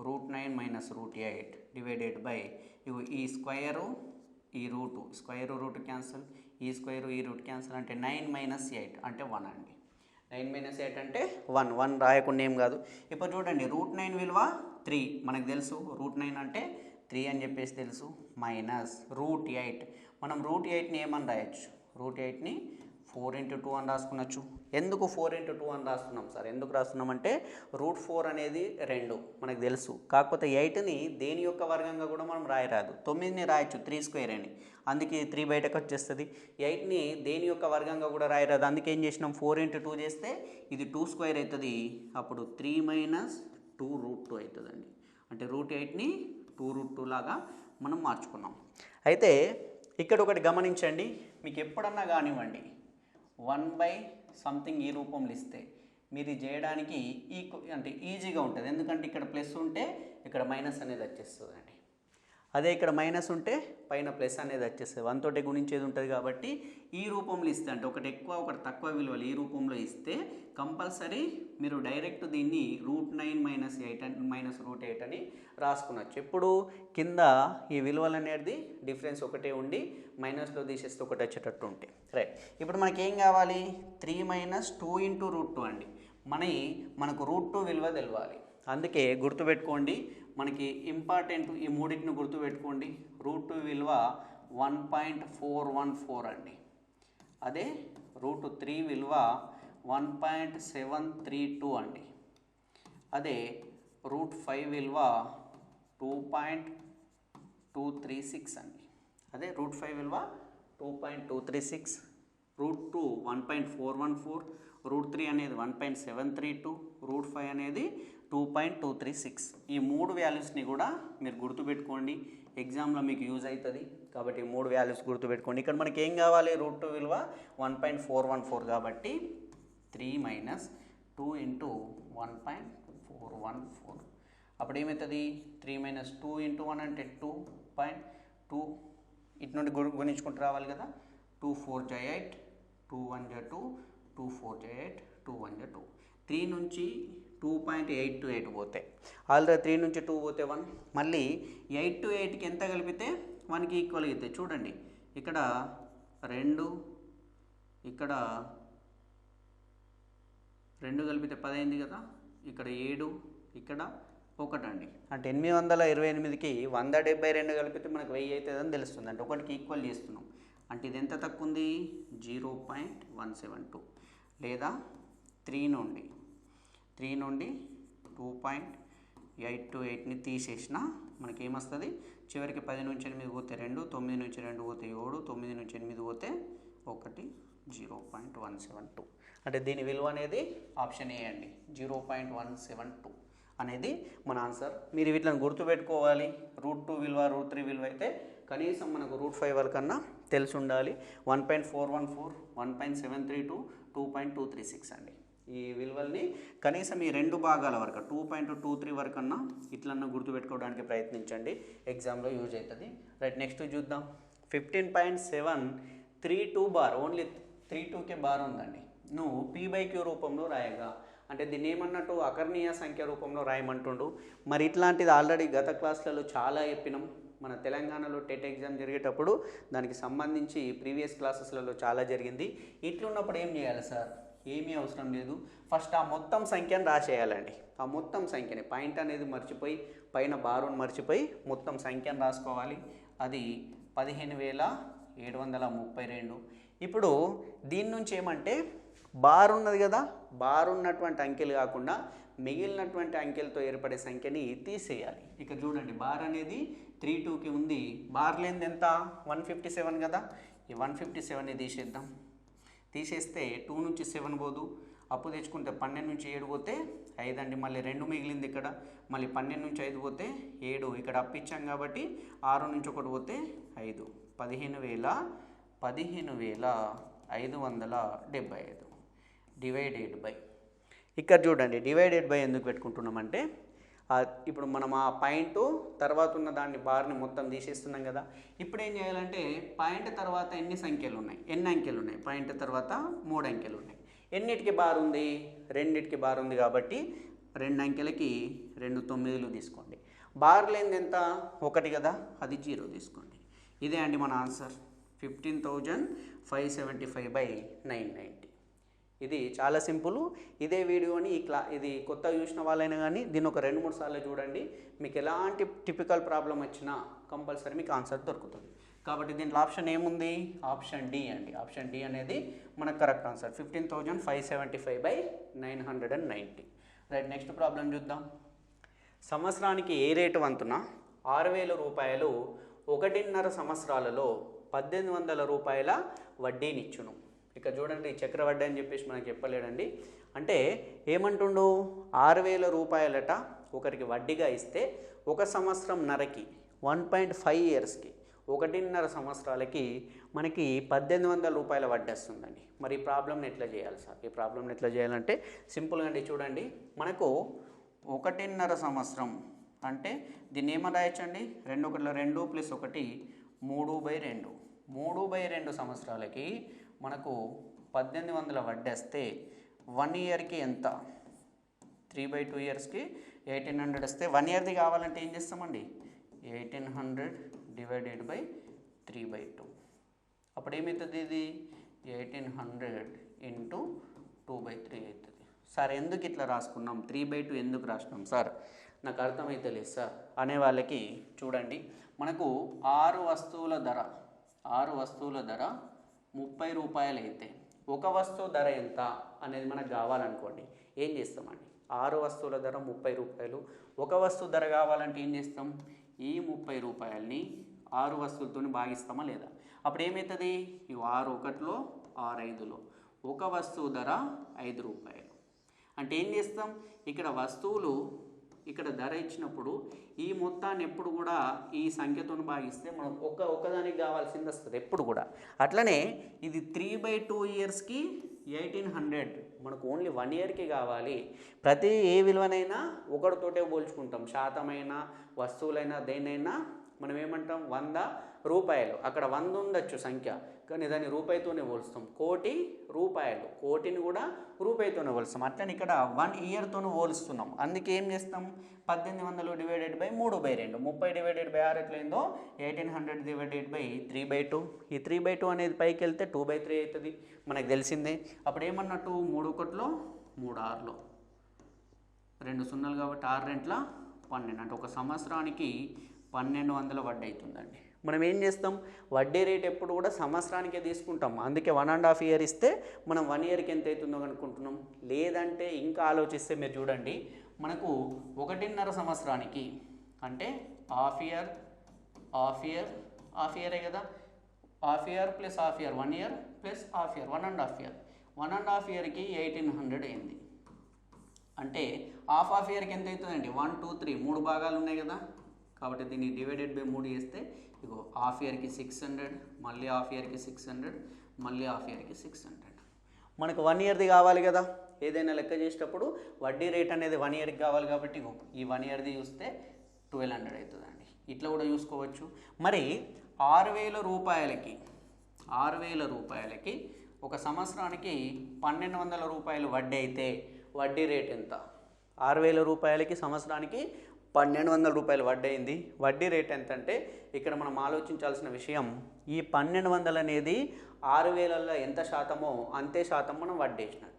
√9 - √8 డివైడెడ్ బై ఈ స్క్వేరు ఈ రూటు, స్క్వేరు రూట్ క్యాన్సిల్, ఈ స్క్వేరు ఈ రూట్ క్యాన్సిల్, అంటే 9 - 8 అంటే 1 అండి. 9 - 8 అంటే 1 రాయకుండా ఏం కాదు. ఇప్పుడు చూడండి √9 విలువ 3 మనకు తెలుసు, √9 అంటే 3 అని చెప్పేసి తెలుసు, మైనస్ √8. మనం √8ని ఏమని రాయొచ్చు, √8ని 4 × 2 అని రాసుకునొచ్చు. ఎందుకు 4 × 2 అని రాస్తున్నాం సార్, ఎందుకు రాస్తున్నామంటే √4 అనేది 2 మనకు తెలుసు. కాకపోతే 8ని దేని యొక్క వర్గంగా కూడా మనం రాయరాదు. 9ని రాయొచ్చు 3² అని, అందుకే 3 బయటకు వచ్చేస్తుంది. 8ని దేని యొక్క వర్గంగా కూడా రాయరాదు, అందుకే ఏం చేసినాం 4 × 2 చేస్తే ఇది 2² అవుతుంది. అప్పుడు 3 - 2 √2 అవుతుందండి. అంటే √8ని 2 √2 లాగా మనం మార్చుకున్నాం. అయితే ఇక్కడ ఒకటి గమనించండి, మీకు ఎప్పుడన్నా కానివ్వండి 1/something ఈ రూపంలో ఇస్తే మీరు చేయడానికి అంటే ఈజీగా ఉంటుంది. ఎందుకంటే ఇక్కడ ప్లస్ ఉంటే ఇక్కడ మైనస్ అనేది వచ్చేస్తుందండి. అదే ఇక్కడ మైనస్ ఉంటే పైన ప్లస్ అనేది వచ్చేస్తుంది. 1 తోటి గుణించేది ఉంటుంది కాబట్టి ఈ రూపంలో ఇస్తే, అంటే ఒకటి ఎక్కువ ఒకటి తక్కువ విలువలు ఈ రూపంలో ఇస్తే కంపల్సరీ మీరు డైరెక్ట్ దీన్ని √9 - 8 -√8 అని రాసుకునొచ్చు. ఇప్పుడు కింద ఈ విలువలు అనేది డిఫరెన్స్ ఒకటే ఉండి మైనస్లో తీసేస్తే ఒకటి వచ్చేటట్టు ఉంటాయి. రైట్, ఇప్పుడు మనకి ఏం కావాలి? 3 - 2 × √2 అండి. మనకు √2 విలువ తెలవాలి. అందుకే గుర్తుపెట్టుకోండి, మనకి ఇంపార్టెంట్ ఈ మూడింటిని గుర్తుపెట్టుకోండి. √2 విలువ 1.414 అండి. అదే √3 విలువ 1.732 అండి. అదే √5 విలువ 2.236 అండి. అదే √5 విలువ 2.236, √2 1.414, √3 అనేది 1.732, √5 అనేది 2.236. ఈ 3 వాల్యూస్ని కూడా మీరు గుర్తుపెట్టుకోండి, ఎగ్జామ్లో మీకు యూజ్ అవుతుంది కాబట్టి 3 వాల్యూస్ గుర్తుపెట్టుకోండి. ఇక్కడ మనకి ఏం కావాలి? √2 విలువ 1.414 కాబట్టి 3 - 2 × 1.414. అప్పుడు ఏమవుతుంది? 3 - 2 × 1 అంటే 2.2, ఇటు నుండి గుణించుకుంటూ రావాలి కదా. 2 × 4 = 8, 2 × 1 = 2, 2 × 4 = 8, 2 × 1 = 2. 3 నుంచి 2.828 పోతాయి. ఆల్రెడీ 3 నుంచి 2 పోతే 1. మళ్ళీ 8 to 8కి ఎంత కలిపితే 1కి ఈక్వల్ అవుతాయి? చూడండి, ఇక్కడ 2, ఇక్కడ 2 కలిపితే 10 అయింది కదా. ఇక్కడ 7, ఇక్కడ 1 అండి. అంటే 828కి 172 కలిపితే మనకు 1000 అవుతుందని తెలుస్తుంది. అంటే 1కి ఈక్వల్ చేస్తున్నాం. అంటే ఇది ఎంత తక్కువ ఉంది? 0.172. లేదా 3 నుండి 2.828ని తీసేసిన మనకి ఏమొస్తుంది? చివరికి 10 నుంచి 8 పోతే 2, 9 నుంచి 2 పోతే 7, 9 నుంచి 8 పోతే 1, 0.172. అంటే దీని విలువ అనేది ఆప్షన్ ఏ అండి, 0.172 అనేది మన ఆన్సర్. మీరు వీటిని గుర్తుపెట్టుకోవాలి. √2 విలువ, √3 విలువ అయితే కనీసం మనకు √5 వరకన్నా తెలిసి ఉండాలి. 1.414, 1.732, 2.236 అండి. ఈ విలువల్ని కనీసం ఈ 2 భాగాల వరకు 2.23 వరకన్నా ఇట్లన్నా గుర్తుపెట్టుకోవడానికి ప్రయత్నించండి, ఎగ్జామ్లో యూజ్ అవుతుంది. రైట్, నెక్స్ట్ చూద్దాం. 15.732 బార్, ఓన్లీ 32కే బార్ ఉందండి. నువ్వు p/q రూపంలో రాయగా, అంటే దీన్ని ఏమన్నట్టు అకర్ణీయ సంఖ్య రూపంలో రాయమంటుండు. మరి ఇట్లాంటిది ఆల్రెడీ గత క్లాసులలో చాలా చెప్పినాం. మన తెలంగాణలో టెట్ ఎగ్జామ్ జరిగేటప్పుడు దానికి సంబంధించి ప్రీవియస్ క్లాసెస్లలో చాలా జరిగింది. ఇట్లున్నప్పుడు ఏం చేయాలి సార్? ఏమీ అవసరం లేదు. ఫస్ట్ ఆ మొత్తం సంఖ్యను రాసేయాలండి. ఆ మొత్తం సంఖ్యని, పాయింట్ అనేది మర్చిపోయి, పైన బారుని మర్చిపోయి మొత్తం సంఖ్యను రాసుకోవాలి. అది 15,732. ఇప్పుడు దీని నుంచి ఏమంటే బార్ ఉన్నది కదా, బార్ ఉన్నటువంటి అంకెలు కాకుండా మిగిలినటువంటి అంకెలతో ఏర్పడే సంఖ్యని తీసేయాలి. ఇక చూడండి, బార్ అనేది 32కి ఉంది. బార్ లేనిది ఎంత? 157 కదా. ఈ 157ని తీసేద్దాం. తీసేస్తే 2 నుంచి 7 పోదు, అప్పు తెచ్చుకుంటే 12 నుంచి 7 పోతే 5 అండి. మళ్ళీ 2 మిగిలింది ఇక్కడ. మళ్ళీ 12 నుంచి 5 పోతే 7, ఇక్కడ అప్పు ఇచ్చాం కాబట్టి 6 నుంచి 1 పోతే 5, 15,575 డివైడెడ్ బై. ఇక్కడ చూడండి, డివైడెడ్ బై ఎందుకు పెట్టుకుంటున్నామంటే ఇప్పుడు మనం ఆ పాయింట్ తర్వాత ఉన్న దాన్ని బార్ని మొత్తం తీసేస్తున్నాం కదా. ఇప్పుడు ఏం చేయాలంటే పాయింట్ తర్వాత ఎన్ని అంకెలు ఉన్నాయి? పాయింట్ తర్వాత 3 అంకెలు ఉన్నాయి. ఎన్నిటికి బార్ ఉంది? 2టికి బార్ ఉంది కాబట్టి 2 అంకెలకి 2 9లు తీసుకోండి. బార్ లేనిది ఎంత? 1 కదా, అది 0 తీసుకోండి. ఇదే అండి మన ఆన్సర్, 15,575/990. ఇది చాలా సింపుల్. ఇదే వీడియోని ఇది కొత్తగా చూసిన వాళ్ళైనా కానీ దీన్ని ఒక 2-3 సార్లు చూడండి. మీకు ఎలాంటి టిపికల్ ప్రాబ్లం వచ్చినా కంపల్సరీ మీకు ఆన్సర్ దొరుకుతుంది. కాబట్టి దీంట్లో ఆప్షన్ ఏముంది? ఆప్షన్ డి అండి. ఆప్షన్ డి అనేది మనకు correct answer, 15,575/990. Right, next problem చూద్దాం. సంవత్సరానికి ఏ రేటు వంతున 6,000 రూపాయలు 1.5 సంవత్సరాలలో 1,800 రూపాయల వడ్డీనిచ్చును. ఇక చూడండి, చక్రవడ్డీ అని చెప్పేసి మనకు చెప్పలేడండి. అంటే ఏమంటుండు? 6,000 రూపాయలట ఒకరికి వడ్డీగా ఇస్తే 1 సంవత్సరం నరకి 1.5 ఇయర్స్కి 1.5 సంవత్సరాలకి మనకి 1,800 రూపాయల వడ్డీ వస్తుందండి. మరి ఈ ప్రాబ్లమ్ని ఎట్లా చేయాలి సార్? ఈ ప్రాబ్లమ్ని ఎట్లా చేయాలంటే సింపుల్గా అండి. చూడండి, మనకు 1.5 సంవత్సరం అంటే దీన్ని ఏమని రాయొచ్చండి 2 1 2 + 1 3/2 3/2 సంవత్సరాలకి మనకు 1800 వడ్డేస్తే 1 ఇయర్కి ఎంత 3/2 ఇయర్స్కి 1800 వస్తే 1 ఇయర్ది కావాలంటే ఏం చేస్తామండి 1800 డివైడెడ్ బై 3/2 అప్పుడు ఏమవుతుంది ఇది 1800 ఇంటూ 2/3 అవుతుంది. సార్ ఎందుకు ఇట్లా రాసుకున్నాం 3/2 ఎందుకు రాసినాం సార్ నాకు అర్థమైతే లేదు సార్ అనే వాళ్ళకి చూడండి మనకు 6 వస్తువుల ధర 30 రూపాయలు అయితే ఒక వస్తువు ధర ఎంత అనేది మనకు కావాలనుకోండి ఏం చేస్తామండి 6 వస్తువుల ధర 30 రూపాయలు ఒక వస్తువు ధర కావాలంటే ఏం చేస్తాం ఈ 30 రూపాయలని 6 వస్తువులతో భాగిస్తామా లేదా అప్పుడు ఏమవుతుంది ఈ 6 1లో 6 5లో ఒక వస్తువు ధర 5 రూపాయలు అంటే ఏం చేస్తాం ఇక్కడ వస్తువులు ఇక్కడ ధర ఇచ్చినప్పుడు ఈ మొత్తాన్ని ఎప్పుడు కూడా ఈ సంఖ్యతో భాగిస్తే మనం ఒకదానికి కావాల్సింది వస్తుంది ఎప్పుడు కూడా. అట్లనే ఇది 3/2 ఇయర్స్కి 1800 మనకు ఓన్లీ 1 ఇయర్కి కావాలి. ప్రతి ఏ విలువనైనా ఒకటితోటే పోల్చుకుంటాం. శాతమైనా వస్తువులైనా దేనైనా మనం ఏమంటాం 100 రూపాయలు, అక్కడ 100 ఉండొచ్చు సంఖ్య కానీ దాన్ని రూపాయితోనే పోలుస్తాం. 1,00,00,000 రూపాయలు, 1,00,00,000ని కూడా రూపాయితోనే పోలుస్తాం. అట్లని ఇక్కడ 1 ఇయర్తోనే పోలుస్తున్నాం. అందుకే ఏం చేస్తాం 1800 divided by 3/2 30 divided by 6 ఎట్లయిందో 1800 divided by 3/2 ఈ 3/2 అనేది పైకి వెళ్తే 2/3 అవుతుంది మనకు తెలిసిందే. అప్పుడు ఏమన్నట్టు 3 1లో 3 6లో 2 0 కాబట్టి 6 2 12 అంటే ఒక సంవత్సరానికి 1200 వడ్డీ అవుతుందండి. మనం ఏం చేస్తాం వడ్డీ రేట్ ఎప్పుడు కూడా సంవత్సరానికే తీసుకుంటాం. అందుకే 1.5 ఇయర్ ఇస్తే మనం 1 ఇయర్కి ఎంత అవుతుందో కనుక్కుంటున్నాం. లేదంటే ఇంకా ఆలోచిస్తే మీరు చూడండి మనకు 1.5 సంవత్సరానికి అంటే హాఫ్ ఇయరే కదా, half year plus half year 1 year plus half year 1.5 ఇయర్కి 1800 అయింది. అంటే హాఫ్ ఇయర్కి ఎంత అవుతుందండి 1 2 3 3 భాగాలు ఉన్నాయి కదా కాబట్టి దీన్ని డివైడెడ్ బై 3 చేస్తే ఇగో హాఫ్ ఇయర్కి 600 మళ్ళీ హాఫ్ ఇయర్కి 600 మళ్ళీ హాఫ్ ఇయర్కి 600 మనకు 1 ఇయర్ది కావాలి కదా. ఏదైనా లెక్క చేసేటప్పుడు వడ్డీ రేట్ అనేది 1 ఇయర్కి కావాలి కాబట్టి ఈ 1 ఇయర్ది చూస్తే 1200 అవుతుందండి. ఇట్లా కూడా చూసుకోవచ్చు. మరి 6,000 రూపాయలకి ఒక సంవత్సరానికి 1,200 రూపాయలు వడ్డీ అయితే వడ్డీ రేట్ ఎంత 6,000 రూపాయలకి సంవత్సరానికి 1,200 రూపాయలు వడ్డీ అయింది. వడ్డీ రేట్ ఎంత అంటే ఇక్కడ మనం ఆలోచించాల్సిన విషయం ఈ 1,200 అనేది 6,000లో ఎంత శాతమో అంతే శాతం మనం వడ్డీ వేసినట్టు.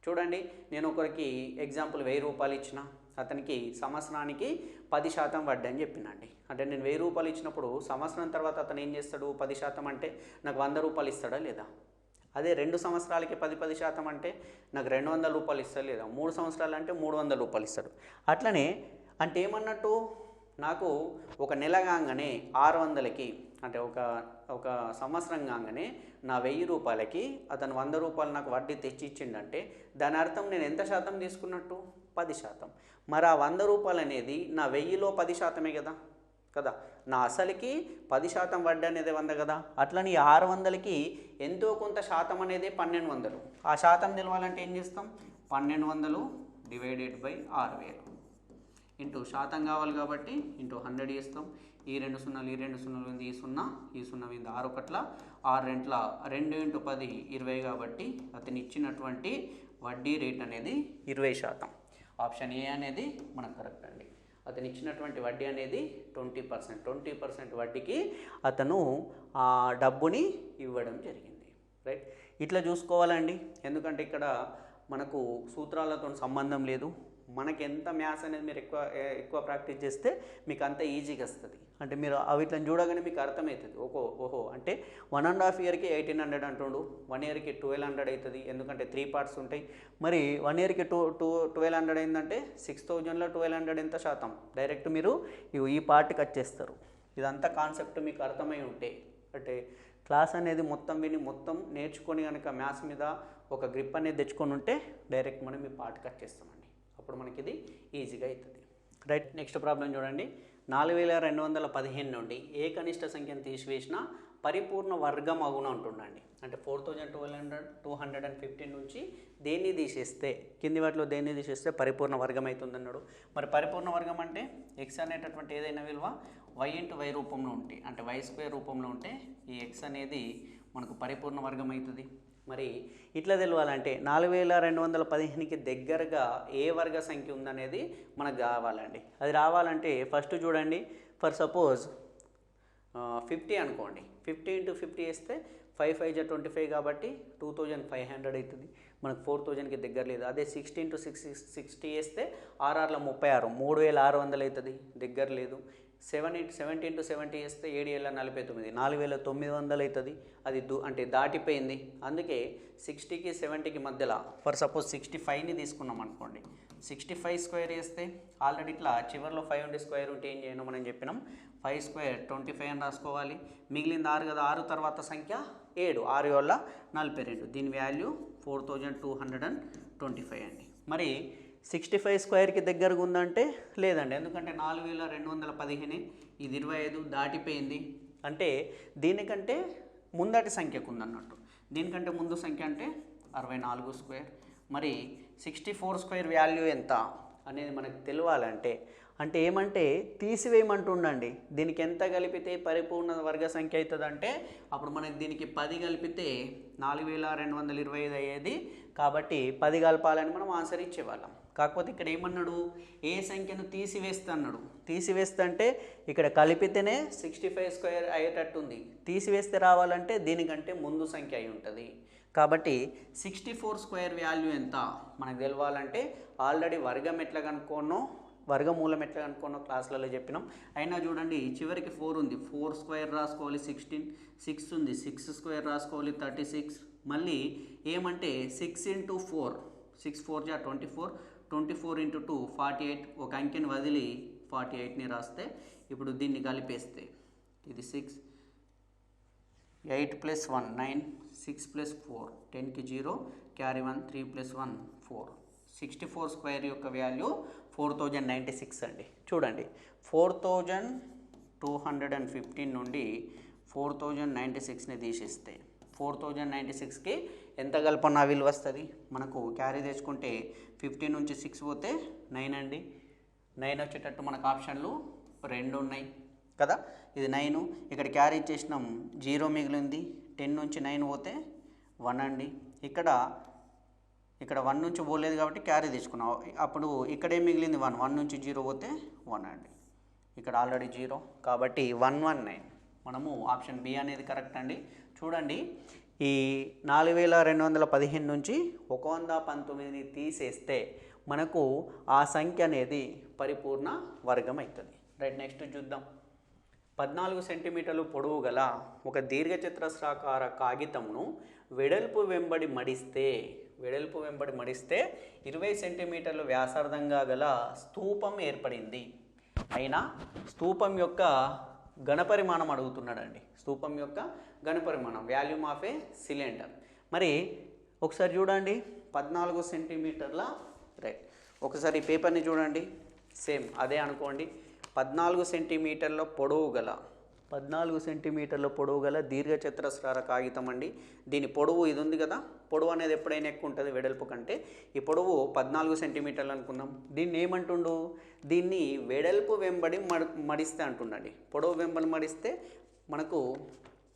చూడండి నేను ఒకరికి ఎగ్జాంపుల్ 1,000 రూపాయలు ఇచ్చిన అతనికి సంవత్సరానికి 10% వడ్డీ అని చెప్పినండి. అంటే నేను 1,000 రూపాయలు ఇచ్చినప్పుడు సంవత్సరం తర్వాత అతను ఏం చేస్తాడు 10% అంటే నాకు 100 రూపాయలు ఇస్తాడా లేదా. అదే 2 సంవత్సరాలకి 10% అంటే నాకు 200 రూపాయలు ఇస్తాడు లేదా. 3 సంవత్సరాలు అంటే 300 రూపాయలు ఇస్తాడు. అట్లనే అంటే ఏమన్నట్టు నాకు ఒక నెల కాగానే 600కి అంటే ఒక సంవత్సరం కాగానే నా 1000 రూపాయలకి అతను 100 రూపాయలు నాకు వడ్డీ తెచ్చి ఇచ్చిండంటే దాని అర్థం నేను ఎంత శాతం తీసుకున్నట్టు 10%. మరి ఆ 100 రూపాయలు అనేది నా 1000లో 10% కదా నా అసలుకి 10% వడ్డీ అనేది 100 కదా. అట్లని 600కి ఎంతో కొంత శాతం అనేది 1,200. ఆ శాతం తెలవాలంటే ఏం చేస్తాం 1,200 డివైడెడ్ బై 6,000 ఇంటూ శాతం కావాలి కాబట్టి ఇంటూ 100 చేస్తాం. ఈ 2 0 ఈ 2 0 ఉంది, ఈ 0 ఉంది 6 1 6 2 2 ఇంటూ 10 20 కాబట్టి అతను ఇచ్చినటువంటి వడ్డీ రేట్ అనేది 20%. ఆప్షన్ ఏ అనేది మనకు కరెక్ట్ అండి. అతను ఇచ్చినటువంటి వడ్డీ అనేది 20% వడ్డీకి అతను ఆ డబ్బుని ఇవ్వడం జరిగింది. రైట్ ఇట్లా చూసుకోవాలండి. ఎందుకంటే ఇక్కడ మనకు సూత్రాలతో సంబంధం లేదు. మనకి ఎంత మ్యాథ్స్ అనేది మీరు ఎక్కువ ప్రాక్టీస్ చేస్తే మీకు అంత ఈజీగా వస్తుంది. అంటే మీరు వీటిని చూడగానే మీకు అర్థమవుతుంది ఓహో అంటే 1.5 ఇయర్కి 1,800 అంటుండు, 1 ఇయర్కి 1,200 అవుతుంది. ఎందుకంటే 3 పార్ట్స్ ఉంటాయి. మరి 1 ఇయర్కి 1,200 అయిందంటే 6,000లో 1,200 ఎంత శాతం డైరెక్ట్ మీరు ఈ పార్ట్కి వచ్చేస్తారు. ఇదంతా కాన్సెప్ట్ మీకు అర్థమై ఉంటే అంటే క్లాస్ అనేది మొత్తం విని మొత్తం నేర్చుకొని కనుక మ్యాథ్స్ మీద ఒక గ్రిప్ అనేది తెచ్చుకొని ఉంటే డైరెక్ట్ మనం ఈ పార్ట్కి వచ్చేస్తామండి. అప్పుడు మనకి ఇది ఈజీగా అవుతుంది. రైట్ నెక్స్ట్ ప్రాబ్లం చూడండి. 4,215 నుండి ఏ కనిష్ట సంఖ్యను తీసివేసినా పరిపూర్ణ వర్గం అగును అంటుండండి. అంటే 4215 నుంచి దేన్ని తీసేస్తే, కింది వాటిలో దేన్ని తీసేస్తే పరిపూర్ణ వర్గం అవుతుంది అన్నాడు. మరి పరిపూర్ణ వర్గం అంటే ఎక్స్ అనేటటువంటి ఏదైనా విలువ వై ఇంటూ వై రూపంలో ఉంటే, అంటే వై స్క్వేర్ రూపంలో ఉంటే ఈ ఎక్స్ అనేది మనకు పరిపూర్ణ వర్గం అవుతుంది. మరి ఇట్లా తెలవాలంటే 4215కి దగ్గరగా ఏ వర్గ సంఖ్య ఉందనేది మనకు కావాలండి. అది రావాలంటే ఫస్ట్ చూడండి, ఫర్ సపోజ్ 50 అనుకోండి. 50 ఇంటూ 50 వేస్తే 5 5 జా 25 కాబట్టి 2500 అవుతుంది. మనకు 4000కి దగ్గర లేదు. అదే 60 ఇంటూ 60 వేస్తే 6 36 3600 అవుతుంది, దగ్గర లేదు. 70 ఇంటూ 70 వేస్తే 7 49 4900 అవుతుంది, అది అంటే దాటిపోయింది. అందుకే 60కి 70కి మధ్యలో ఫర్ సపోజ్ 65ని తీసుకున్నాం అనుకోండి. 65 స్క్వేర్ వేస్తే ఆల్రెడీ ఇట్లా చివరిలో 5 ఉండి స్క్వేర్ ఉంటే ఏం చేయను మనం చెప్పినాం, 5 స్క్వేర్ 25 అని రాసుకోవాలి. మిగిలింది 6 కదా, 6 తర్వాత సంఖ్య 7, 6 వల్ల 42, దీని వాల్యూ 4225 అండి. మరి 65 స్క్వేర్కి దగ్గరగా ఉందంటే లేదండి, ఎందుకంటే 4215 ఇది 25 దాటిపోయింది. అంటే దీనికంటే ముందటి సంఖ్యకు ఉందన్నట్టు. దీనికంటే ముందు సంఖ్య అంటే 64 స్క్వేర్. మరి 64 స్క్వేర్ వాల్యూ ఎంత అనేది మనకు తెలియాలంటే అంటే ఏమంటే తీసివేయమంటుండండి. దీనికి ఎంత కలిపితే పరిపూర్ణ వర్గ సంఖ్య అవుతుంది అంటే అప్పుడు మనకి దీనికి 10 కలిపితే 4225 అయ్యేది. కాబట్టి 10 కలపాలని మనం ఆన్సర్ ఇచ్చేవాళ్ళం. కాకపోతే ఇక్కడ ఏమన్నాడు, ఏ సంఖ్యను తీసివేస్తే అన్నాడు. తీసివేస్తే అంటే ఇక్కడ కలిపితేనే 65 స్క్వేర్ అయ్యేటట్టుంది, తీసివేస్తే రావాలంటే దీనికంటే ముందు సంఖ్య అయి ఉంటుంది. కాబట్టి 64 స్క్వేర్ వాల్యూ ఎంత మనకు తెలవాలంటే ఆల్రెడీ వర్గం ఎట్లా కనుక్కోనో, వర్గమూలం ఎట్లా కనుక్కోనో క్లాసులలో చెప్పినాం. అయినా చూడండి చివరికి 4 ఉంది, 4 స్క్వేర్ రాసుకోవాలి 16, 6 ఉంది 6 స్క్వేర్ రాసుకోవాలి 36. మళ్ళీ ఏమంటే 6 ఇంటూ 4, 6 4 జా 24, 24 ఇంటూ 2 48, ఒక అంకెని వదిలి 48ని రాస్తే ఇప్పుడు దీన్ని కలిపేస్తే ఇది 6, 8 + 1 9, 6 + 4 10కి 0, క్యారీ 1 3 + 1 4. 64 స్క్వేర్ యొక్క వాల్యూ 4096 అండి. చూడండి 4215 నుండి 4096ని తీసేస్తే 4096కి ఎంత కల్పన విలువ వస్తుంది మనకు. క్యారీ తెచ్చుకుంటే 50 నుంచి 6 పోతే 9 అండి. 9 వచ్చేటట్టు మనకు ఆప్షన్లు 2 ఉన్నాయి కదా. ఇది 9, ఇక్కడ క్యారీ ఇచ్చేసినాం 0 మిగిలింది. 10 నుంచి 9 పోతే 1 అండి. ఇక్కడ 1 నుంచి పోలేదు కాబట్టి క్యారీ తీసుకున్నాం. అప్పుడు ఇక్కడ ఏం మిగిలింది 1, 1 నుంచి 0 పోతే 1 అండి. ఇక్కడ ఆల్రెడీ 0 కాబట్టి 119. మనము ఆప్షన్ బి అనేది కరెక్ట్ అండి. చూడండి ఈ 4215 నుంచి 119ని తీసేస్తే మనకు ఆ సంఖ్య అనేది పరిపూర్ణ వర్గం అవుతుంది. రైట్, నెక్స్ట్ చూద్దాం. 14 సెంటీమీటర్లు పొడవు గల ఒక దీర్ఘచతురస్రాకార కాగితంను వెడల్పు వెంబడి మడిస్తే 20 సెంటీమీటర్లు వ్యాసార్థంగా గల స్తూపం ఏర్పడింది. అయినా స్తూపం యొక్క ఘనపరిమాణం అడుగుతున్నాడండి. స్తూపం యొక్క ఘనపరిమాణం, వాల్యూమ్ ఆఫ్ ఏ సిలిండర్. మరి ఒకసారి చూడండి 14 సెంటీమీటర్ల, రైట్, ఒకసారి ఈ పేపర్ని చూడండి, సేమ్ అదే అనుకోండి. 14 సెంటీమీటర్ల పొడవు గల దీర్ఘచతురస్రార కాగితం అండి. దీని పొడవు ఇది ఉంది కదా, పొడవు అనేది ఎప్పుడైనా ఎక్కువ ఉంటుంది వెడల్పు కంటే. ఈ పొడవు 14 సెంటీమీటర్లు అనుకున్నాం. దీన్ని ఏమంటుండు, దీన్ని వెడల్పు వెంబడి మడిస్తే అంటుండండి. పొడవు వెంబడి మడిస్తే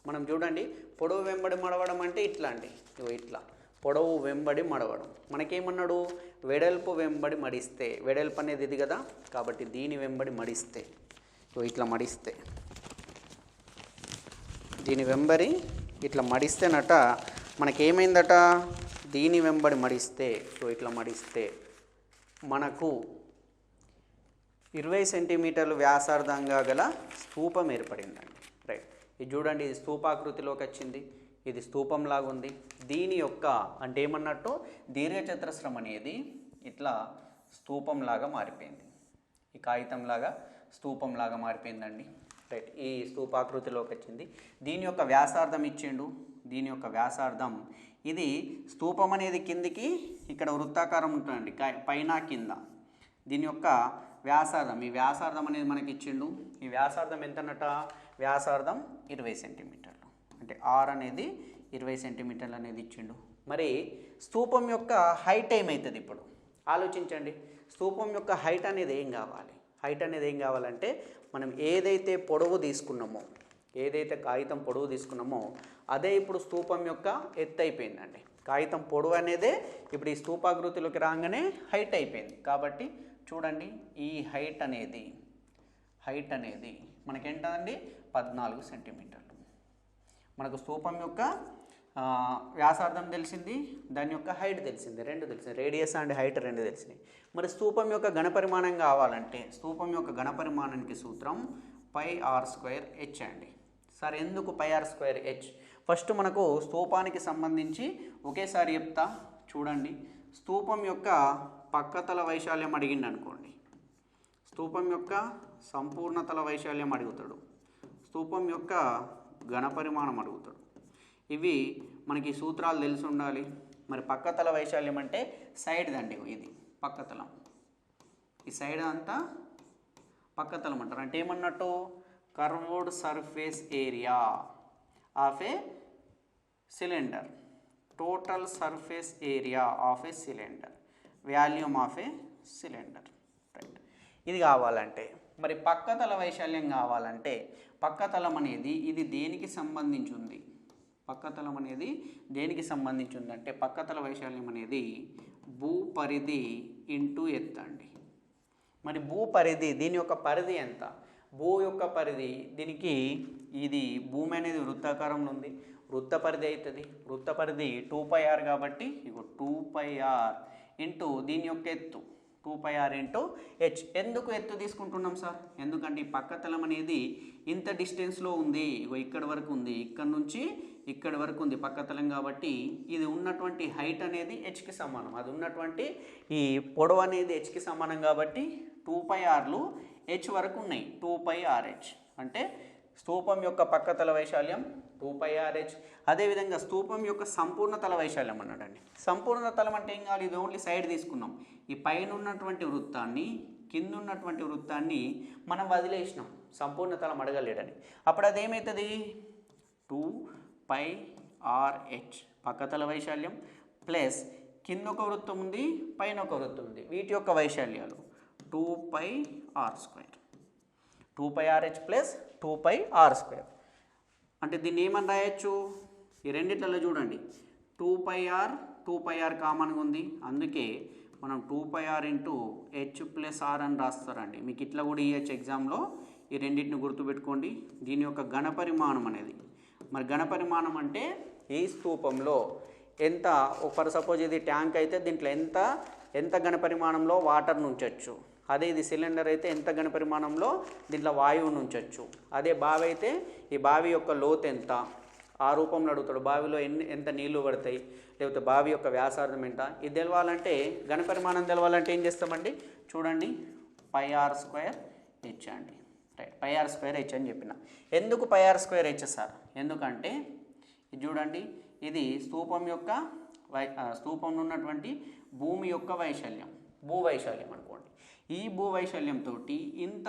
మనం చూడండి, పొడవు వెంబడి మడవడం అంటే ఇట్లా అండి, ఇట్లా పొడవు వెంబడి మడవడం. మనకేమన్నాడు, వెడల్పు వెంబడి మడిస్తే, వెడల్పు అనేది ఇది కదా, కాబట్టి దీని వెంబడి మడిస్తే, ఇట్లా మడిస్తే, దీని వెంబడి ఇట్లా మడిస్తేనట మనకేమైందట, దీని వెంబడి మడిస్తే, ఇట్లా మడిస్తే మనకు 20 సెంటీమీటర్లు వ్యాసార్థంగా గల స్తూపం ఏర్పడిందండి. రైట్, ఇది చూడండి, ఇది స్తూపాకృతిలోకి వచ్చింది, ఇది స్తూపంలాగా ఉంది. దీని యొక్క అంటే ఏమన్నట్టు, దీర్ఘచతురస్రం అనేది ఇట్లా స్తూపంలాగా మారిపోయింది, ఈ కాగితంలాగా స్తూపంలాగా మారిపోయిందండి. రైట్, ఈ స్తూపాకృతిలోకి వచ్చింది. దీని యొక్క వ్యాసార్థం ఇచ్చిండు, దీని యొక్క వ్యాసార్థం ఇది. స్తూపం అనేది కిందికి ఇక్కడ వృత్తాకారం ఉంటుందండి, పైన కింద. దీని యొక్క వ్యాసార్థం, ఈ వ్యాసార్థం అనేది మనకి ఇచ్చిండు. ఈ వ్యాసార్థం ఎంతనట, వ్యాసార్థం 20 సెంటీమీటర్లు. అంటే ఆర్ అనేది 20 సెంటీమీటర్లు అనేది ఇచ్చిండు. మరి స్తూపం యొక్క హైట్ ఏమవుతుంది ఇప్పుడు ఆలోచించండి. స్తూపం యొక్క హైట్ అనేది ఏం కావాలి? హైట్ అనేది ఏం కావాలంటే మనం ఏదైతే పొడవు తీసుకున్నామో, ఏదైతే కాగితం పొడవు తీసుకున్నామో అదే ఇప్పుడు స్తూపం యొక్క ఎత్తు అయిపోయిందండి. కాగితం పొడవు అనేదే ఇప్పుడు ఈ స్తూపాకృతిలోకి రాగానే హైట్ అయిపోయింది. కాబట్టి చూడండి, ఈ హైట్ అనేది మనకేంటండి 14 సెంటీమీటర్లు. మనకు స్తూపం యొక్క వ్యాసార్థం తెలిసింది, దాని యొక్క హైట్ తెలిసింది, రెండు తెలిసింది. రేడియస్ అండ్ హైట్ రెండు తెలిసినాయి. మరి స్తూపం యొక్క ఘనపరిమాణం కావాలంటే స్తూపం యొక్క ఘనపరిమాణానికి సూత్రం πr²h అండి. సార్ ఎందుకు πr²h? ఫస్ట్ మనకు స్తూపానికి సంబంధించి ఒకేసారి చెప్తా చూడండి. స్తూపం యొక్క పక్కతల వైశాల్యం అడిగిండు అనుకోండి, స్తూపం యొక్క సంపూర్ణతల వైశాల్యం అడుగుతాడు, స్తూపం యొక్క ఘనపరిమాణం అడుగుతాడు. ఇవి మనకి సూత్రాలు తెలిసి ఉండాలి. మరి పక్కతల వైశాల్యం అంటే సైడ్ దండి, ఇది పక్కతలం, ఈ సైడ్ అంతా పక్కతలం అంటారు. అంటే ఏమన్నట్టు? Curved surface area of a cylinder, total surface area of a cylinder, volume of a cylinder. Right, ఇది కావాలంటే. మరి పక్కతల వైశాల్యం కావాలంటే పక్కతలం అనేది ఇది దేనికి సంబంధించి ఉంది? పక్కతలం అనేది దేనికి సంబంధించి ఉందంటే పక్కతల వైశాల్యం అనేది భూపరిధి ఇంటూ ఎత్తు అండి. మరి భూపరిధి, దీని యొక్క పరిధి ఎంత? భూ యొక్క పరిధి, దీనికి ఇది భూమి అనేది వృత్తాకారంలో ఉంది, వృత్త పరిధి అవుతుంది. వృత్త పరిధి 2πr కాబట్టి ఇగో 2πr ఇంటూ దీని యొక్క ఎత్తు 2πr ఇంటూ h. ఎందుకు ఎత్తు తీసుకుంటున్నాం సార్? ఎందుకంటే ఈ పక్కతలం అనేది ఇంత డిస్టెన్స్లో ఉంది, ఇగో ఇక్కడ వరకు ఉంది, ఇక్కడ నుంచి ఇక్కడ వరకు ఉంది పక్కతలం. కాబట్టి ఇది ఉన్నటువంటి హైట్ అనేది హెచ్కి సమానం, అది ఉన్నటువంటి ఈ పొడవు అనేది హెచ్కి సమానం. కాబట్టి 2πrలు హెచ్ వరకు ఉన్నాయి, 2πrh. అంటే స్తూపం యొక్క పక్కతల వైశాల్యం 2πrh. అదేవిధంగా స్తూపం యొక్క సంపూర్ణ తల వైశాల్యం అన్నాడండి. సంపూర్ణ తలం అంటే ఏం కాదు, ఇది ఓన్లీ సైడ్ తీసుకున్నాం. ఈ పైన ఉన్నటువంటి వృత్తాన్ని, కింద ఉన్నటువంటి వృత్తాన్ని మనం వదిలేసినాం, సంపూర్ణ తలం అడగలేడని. అప్పుడు అదేమవుతుంది? 2πrh పక్కతల వైశాల్యం ప్లస్ కింద ఒక వృత్తం ఉంది, పైన ఒక వృత్తం ఉంది, వీటి యొక్క వైశాల్యాలు 2πr². 2πrh plus 2πr². అంటే దీన్ని ఏమని రాయొచ్చు? ఈ రెండిట్లలో చూడండి, 2πr కామన్గా ఉంది, అందుకే మనం 2πr into h plus r అని రాస్తారండి. మీకు ఇట్లా కూడా ఇవ్వచ్చు ఎగ్జామ్లో. ఈ రెండింటిని గుర్తుపెట్టుకోండి. దీని యొక్క ఘనపరిమాణం అనేది, మరి ఘనపరిమాణం అంటే ఈ స్తూపంలో ఎంత, ఫర్ సపోజ్ ఇది ట్యాంక్ అయితే దీంట్లో ఎంత ఘనపరిమాణంలో వాటర్ ఉంచవచ్చు, అదే ఇది సిలిండర్ అయితే ఎంత ఘనపరిమాణంలో దీంట్లో వాయువును ఉంచవచ్చు, అదే బావి అయితే ఈ బావి యొక్క లోతు ఎంత, ఆ రూపంలో అడుగుతాడు. బావిలో ఎంత నీళ్లు పడతాయి, లేకపోతే బావి యొక్క వ్యాసార్థం ఎంత, ఇది తెలవాలంటే, ఘనపరిమాణం తెలవాలంటే ఏం చేస్తామండి? చూడండి, πr²h అండి. రైట్, πr²h అని చెప్పిన. ఎందుకు πr²h సార్? ఎందుకంటే ఇది చూడండి, ఇది స్తూపంలో ఉన్నటువంటి భూమి యొక్క వైశాల్యం, భూవైశాల్యం అనుకోండి. ఈ భూవైశాల్యంతో ఇంత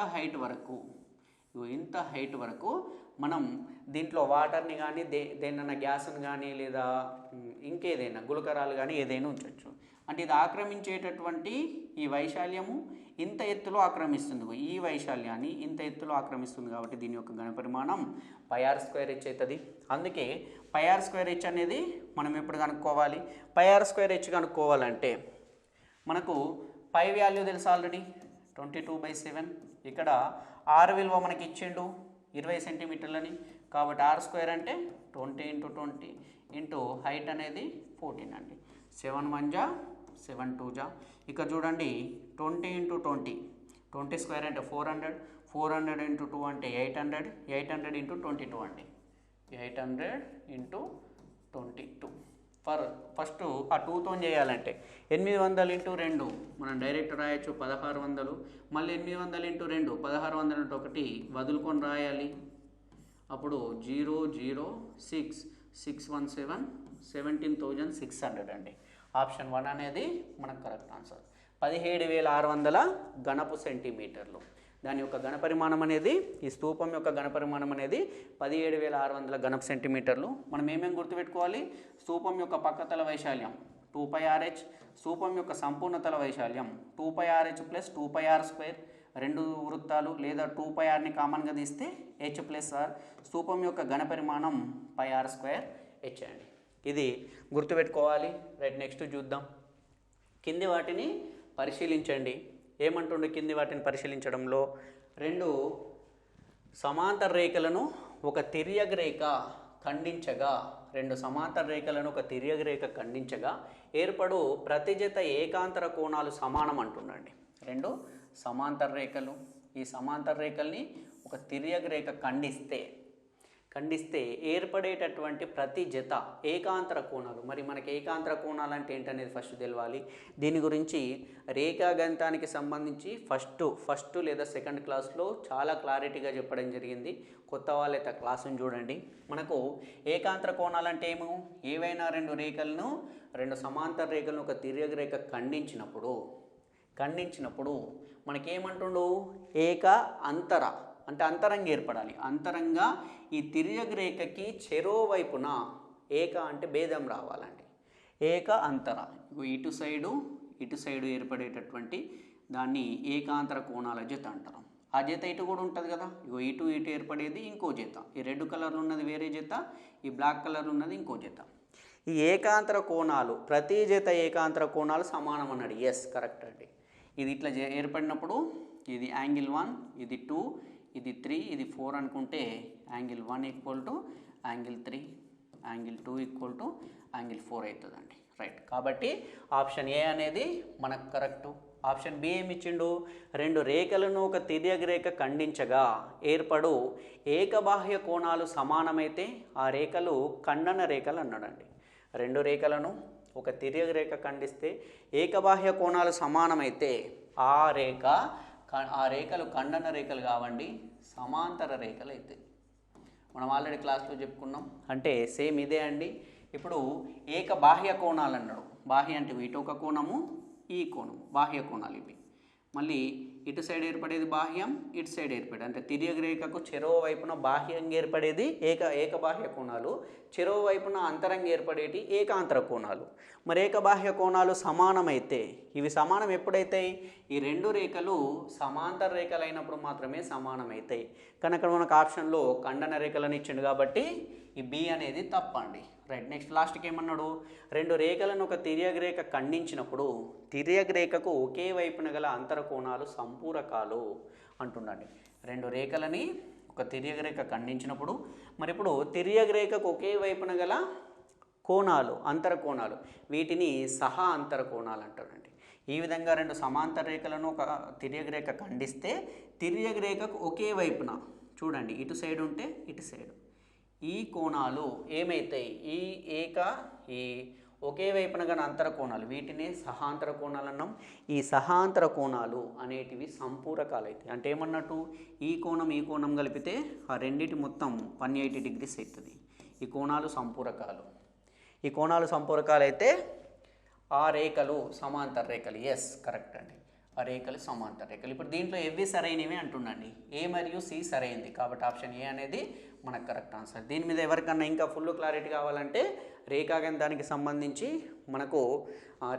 హైట్ వరకు మనం దీంట్లో వాటర్ని కానీ దేన్నైనా గ్యాస్ని కానీ లేదా ఇంకేదైనా గులకరాలు కానీ ఏదైనా ఉంచవచ్చు. అంటే ఇది ఆక్రమించేటటువంటి ఈ వైశాల్యము ఇంత ఎత్తులో ఆక్రమిస్తుంది, ఈ వైశాల్యాన్ని ఇంత ఎత్తులో ఆక్రమిస్తుంది. కాబట్టి దీని యొక్క ఘనపరిమాణం πr²h అవుతుంది. అందుకే πr²h అనేది మనం ఎప్పుడు కనుక్కోవాలి? πr²h కనుక్కోవాలంటే మనకు పై వాల్యూ తెలుసు ఆల్రెడీ, 22/7. ఇక్కడ r విలువ మనకి ఇచ్చిండు 20 సెంటీమీటర్లని. కాబట్టి r² అంటే 20 × 20 ఇంటూ హైట్ అనేది 14 అండి. 7 1 జా 7 2 జా. ఇక్కడ చూడండి, 20 × 20, 20² అంటే 400, 400 × 2 అంటే 800, 800 × 22 అండి, 800 × 22. ఫస్ట్ ఆ 2తో చేయాలంటే 800 × 2 మనం డైరెక్ట్ రాయొచ్చు 1600, మళ్ళీ 800 × 2 1600 × 1 వదులుకొని రాయాలి. అప్పుడు 0 0 6 617 17,600 అండి. ఆప్షన్ 1 అనేది మనకు కరెక్ట్ ఆన్సర్. 17,600 ఘనపు సెంటీమీటర్లు. దాని యొక్క ఘనపరిమాణం అనేది, ఈ స్తూపం యొక్క ఘనపరిమాణం అనేది 17,600 ఘనపు సెంటీమీటర్లు. మనం ఏమేమి గుర్తుపెట్టుకోవాలి? స్తూపం యొక్క పక్కతల వైశాల్యం 2πRh, స్తూపం యొక్క సంపూర్ణ తల వైశాల్యం 2πRh ప్లస్ 2πr², రెండు వృత్తాలు లేదా 2πrని కామన్గా తీస్తే h+r, స్తూపం యొక్క ఘనపరిమాణం πr²h అండి. ఇది గుర్తుపెట్టుకోవాలి. రైట్, నెక్స్ట్ చూద్దాం. కింది వాటిని పరిశీలించండి. ఏమంటుండే కింది వాటిని పరిశీలించడంలో? రెండు సమాంతర రేఖలను ఒక తిర్యక్ రేఖ ఖండించగా, రెండు సమాంతర రేఖలను ఒక తిర్యక్ రేఖ ఖండించగా ఏర్పడు ప్రతి జత ఏకాంతర కోణాలు సమానం అంటుండండి. రెండు సమాంతర రేఖలు, ఈ సమాంతర రేఖల్ని ఒక తిర్యక్ రేఖ ఖండిస్తే ఏర్పడేటటువంటి ప్రతి జత ఏకాంతర కోణాలు. మరి మనకి ఏకాంతర కోణాలు అంటే ఏంటనేది ఫస్ట్ తెలవాలి. దీని గురించి రేఖాగణితానికి సంబంధించి ఫస్ట్ లేదా సెకండ్ క్లాస్లో చాలా క్లారిటీగా చెప్పడం జరిగింది. కొత్త వాళ్ళైతే క్లాసును చూడండి. మనకు ఏకాంతర కోణాలు అంటే ఏవైనా రెండు సమాంతర రేఖలను ఒక తిర్యక్ రేఖ ఖండించినప్పుడు మనకేమంటుండు? ఏక అంతర అంటే అంతరంగా ఏర్పడాలి. అంతరంగా ఈ తిర్యక్ రేఖకి చెరో వైపున ఏక అంటే భేదం రావాలండి. ఏక అంతర, ఇటు సైడు ఏర్పడేటటువంటి దాన్ని ఏకాంతర కోణాల జత అంటారు. ఆ జత ఇటు కూడా ఉంటుంది కదా, ఇటు ఏర్పడేది ఇంకో జత. ఈ రెడ్ కలర్లో ఉన్నది వేరే జత, ఈ బ్లాక్ కలర్లో ఉన్నది ఇంకో జత. ఈ ఏకాంతర కోణాలు, ప్రతి జత ఏకాంతర కోణాలు సమానం అన్నాడు. ఎస్, కరెక్ట్ అండి. ఇది ఇట్లా ఏర్పడినప్పుడు ఇది యాంగిల్ 1, ఇది 2, ఇది 3, ఇది 4 అనుకుంటే angle 1 equal to angle 3, angle 2 equal to angle 4 అవుతుందండి. రైట్, కాబట్టి ఆప్షన్ ఏ అనేది మనకు కరెక్టు. ఆప్షన్ బి ఏమి ఇచ్చిండు? రెండు రేఖలను ఒక తిర్యక్ రేఖ ఖండించగా ఏర్పడు ఏకబాహ్య కోణాలు సమానమైతే ఆ రేఖలు ఖండన రేఖలు అన్నాడండి. రెండు రేఖలను ఒక తిర్యక్ రేఖ ఖండిస్తే ఏకబాహ్య కోణాలు సమానమైతే ఆ రేఖలు ఖండన రేఖలు కావండి, సమాంతర రేఖలు అయితే. మనం ఆల్రెడీ క్లాస్లో చెప్పుకున్నాం. అంటే సేమ్ ఇదే అండి. ఇప్పుడు ఏక బాహ్య కోణాలు అన్నాడు. బాహ్య అంటే ఇటు ఒక కోణము, ఈ కోణము, బాహ్య కోణాలు ఇవి. మళ్ళీ ఇటు సైడ్ ఏర్పడేది బాహ్యం, ఇటు సైడ్ ఏర్పడేది అంటే తిర్యక్ రేఖకు చెరో వైపున బాహ్యంగా ఏర్పడేది ఏకబాహ్య కోణాలు, చెరో వైపున అంతరంగా ఏర్పడేటి ఏకాంతర కోణాలు. మరి ఏకబాహ్య కోణాలు సమానమైతే, ఇవి సమానం ఎప్పుడైతాయి? ఈ రెండు రేఖలు సమాంతర రేఖలు అయినప్పుడు మాత్రమే సమానమవుతాయి. కనుక మనకు ఆప్షన్లో ఖండన రేఖలను ఇచ్చిండు కాబట్టి ఈ బి అనేది తప్పండి. రైట్, నెక్స్ట్ లాస్ట్కి ఏమన్నాడు? రెండు రేఖలను ఒక తిర్యక్ రేఖ ఖండించినప్పుడు తిర్యక్ రేఖకు ఒకే వైపున గల అంతర కోణాలు సంపూరకాలు అంటుండండి. రెండు రేఖలని ఒక తిర్యక్ రేఖ ఖండించినప్పుడు మరి ఇప్పుడు తిర్యక్ రేఖకు ఒకే వైపున గల కోణాలు, అంతర కోణాలు, వీటిని సహా అంతర కోణాలు అంటారండి. ఈ విధంగా రెండు సమాంతర రేఖలను ఒక తిర్యక్ రేఖ ఖండిస్తే తిర్యక్ రేఖకు ఒకే వైపున చూడండి, ఇటు సైడ్ ఉంటే ఇటు సైడు ఈ కోణాలు ఏమైతాయి? ఈ ఒకే వైపున గల అంతర కోణాలు, వీటిని సహాంతర కోణాలు అన్నాం. ఈ సహాంతర కోణాలు అనేటివి సంపూరకాలు అవుతాయి. అంటే ఏమన్నట్టు? ఈ కోణం కలిపితే ఆ రెండింటి మొత్తం 180 డిగ్రీస్ అవుతుంది. ఈ కోణాలు సంపూరకాలు. ఈ కోణాలు సంపూరకాలు అయితే ఆ రేఖలు సమాంతర రేఖలు. ఎస్, కరెక్ట్ అండి. ఆ రేఖలు సమాంతర రేఖలు. ఇప్పుడు దీంట్లో ఎవి సరైనవి అంటుండండి. ఏ మరియు సి సరైనది కాబట్టి ఆప్షన్ ఏ అనేది మనకు కరెక్ట్ ఆన్సర్. దీని మీద ఎవరికన్నా ఇంకా ఫుల్ క్లారిటీ కావాలంటే రేఖాగణితానికి సంబంధించి మనకు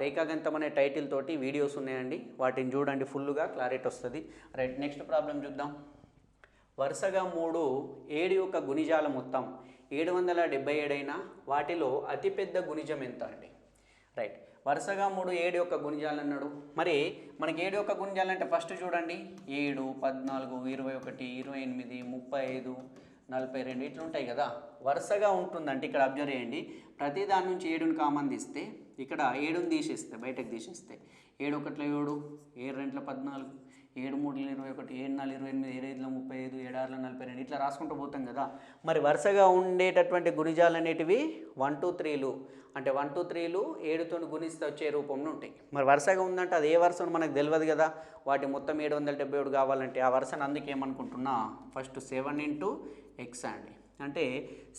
రేఖాగణితం అనే టైటిల్ తోటి వీడియోస్ ఉన్నాయండి, వాటిని చూడండి, ఫుల్గా క్లారిటీ వస్తుంది. రైట్, నెక్స్ట్ ప్రాబ్లం చూద్దాం. వరుసగా 3 7 యొక్క గుణిజాల మొత్తం 777 అయినా వాటిలో అతిపెద్ద గుణిజం ఎంత అండి? రైట్, వరుసగా 3 7 యొక్క గుణిజాలు అన్నాడు. మరి మనకి 7 యొక్క గుణిజాలు అంటే ఫస్ట్ చూడండి, 7, 14, 21, 28, 35, 42 ఇట్లా ఉంటాయి కదా, వరుసగా ఉంటుందంటే ఇక్కడ అబ్జర్వ్ చేయండి. ప్రతి దాని నుంచి 7ని కామన్ తీస్తే ఇక్కడ 7ని తీసేస్తే, బయటకు తీసేస్తే 7 1 7, 7 2 14, 7 3 21, 7 4 28, 7 5 35, 7 6 42 ఇట్లా రాసుకుంటూ పోతాం కదా. మరి వరుసగా ఉండేటటువంటి గుణిజాలు అనేటివి 1 2 3లు అంటే 1 2 3లు 7తో గుణిస్తే వచ్చే రూపంలో ఉంటాయి. మరి వరుసగా ఉందంటే అది ఏ వరుసను మనకు తెలియదు కదా. వాటి మొత్తం 777 కావాలంటే ఆ వరుసను అందుకేమనుకుంటున్నా ఫస్ట్ 7 × x అండి. అంటే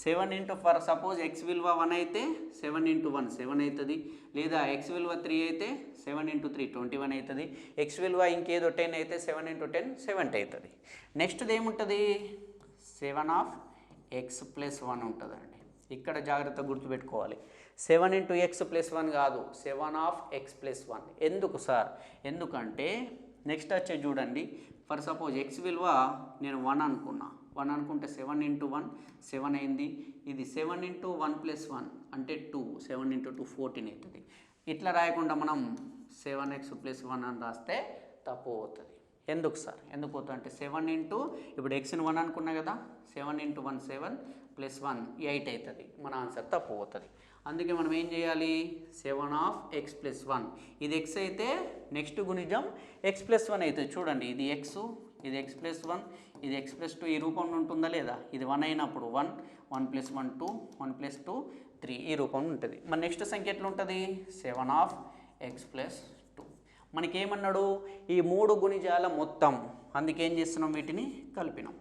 7 ఇంటూ ఫర్ సపోజ్ ఎక్స్ విలువ 1 అయితే 7 ఇంటూ 1 7 అవుతుంది, లేదా ఎక్స్ విలువ 3 అయితే 7 ఇంటూ 3 21 అవుతుంది, ఎక్స్ విలువ ఇంకేదో 10 అయితే 7 ఇంటూ 10 70 అవుతుంది. నెక్స్ట్ది ఏముంటుంది 7 ఆఫ్ ఎక్స్ ప్లస్ 1 ఉంటుందండి. ఇక్కడ జాగ్రత్తగా గుర్తుపెట్టుకోవాలి, 7 ఇంటూ ఎక్స్ ప్లస్ 1 కాదు, 7 ఆఫ్ ఎక్స్ ప్లస్ 1. ఎందుకు సార్? ఎందుకంటే నెక్స్ట్ వచ్చే చూడండి, ఫర్ సపోజ్ ఎక్స్ విలువ నేను 1 అనుకున్నా, 1 అనుకుంటే 7 ఇంటూ 1 7 అయింది, ఇది 7 ఇంటూ 1 ప్లస్ 1 అంటే 2, 7 ఇంటూ 2 14 అవుతుంది. ఇట్లా రాయకుండా మనం 7x ప్లస్ 1 అని రాస్తే తప్పు అవుతుంది. ఎందుకు సార్? ఎందుకు అవుతుంది అంటే 7 ఇంటూ ఇప్పుడు ఎక్స్ని 1 అనుకున్నా కదా, 7 ఇంటూ 1 7 ప్లస్ 1 8 అవుతుంది. మన ఆన్సర్ తప్పు అవుతుంది. అందుకే మనం ఏం చేయాలి, 7 ఆఫ్ ఎక్స్ ప్లస్ 1. ఇది ఎక్స్ అయితే నెక్స్ట్ గుణిజం ఎక్స్ ప్లస్ 1 అవుతుంది. చూడండి, ఇది ఎక్స్, ఇది ఎక్స్ ప్లస్ 1, ఇది ఎక్స్ ప్లస్ 2 ఈ రూపంలో ఉంటుందా లేదా? ఇది 1 అయినప్పుడు 1 1 ప్లస్ 1 2 1 ప్లస్ 2 3 ఈ రూపంలో ఉంటుంది. మన నెక్స్ట్ సంఖ్య ఎట్లా ఉంటుంది 7 ఆఫ్ ఎక్స్ ప్లస్ 2. మనకేమన్నాడు ఈ 3 గుణిజాల మొత్తం, అందుకే ఏం చేస్తున్నాం వీటిని కలిపినాం.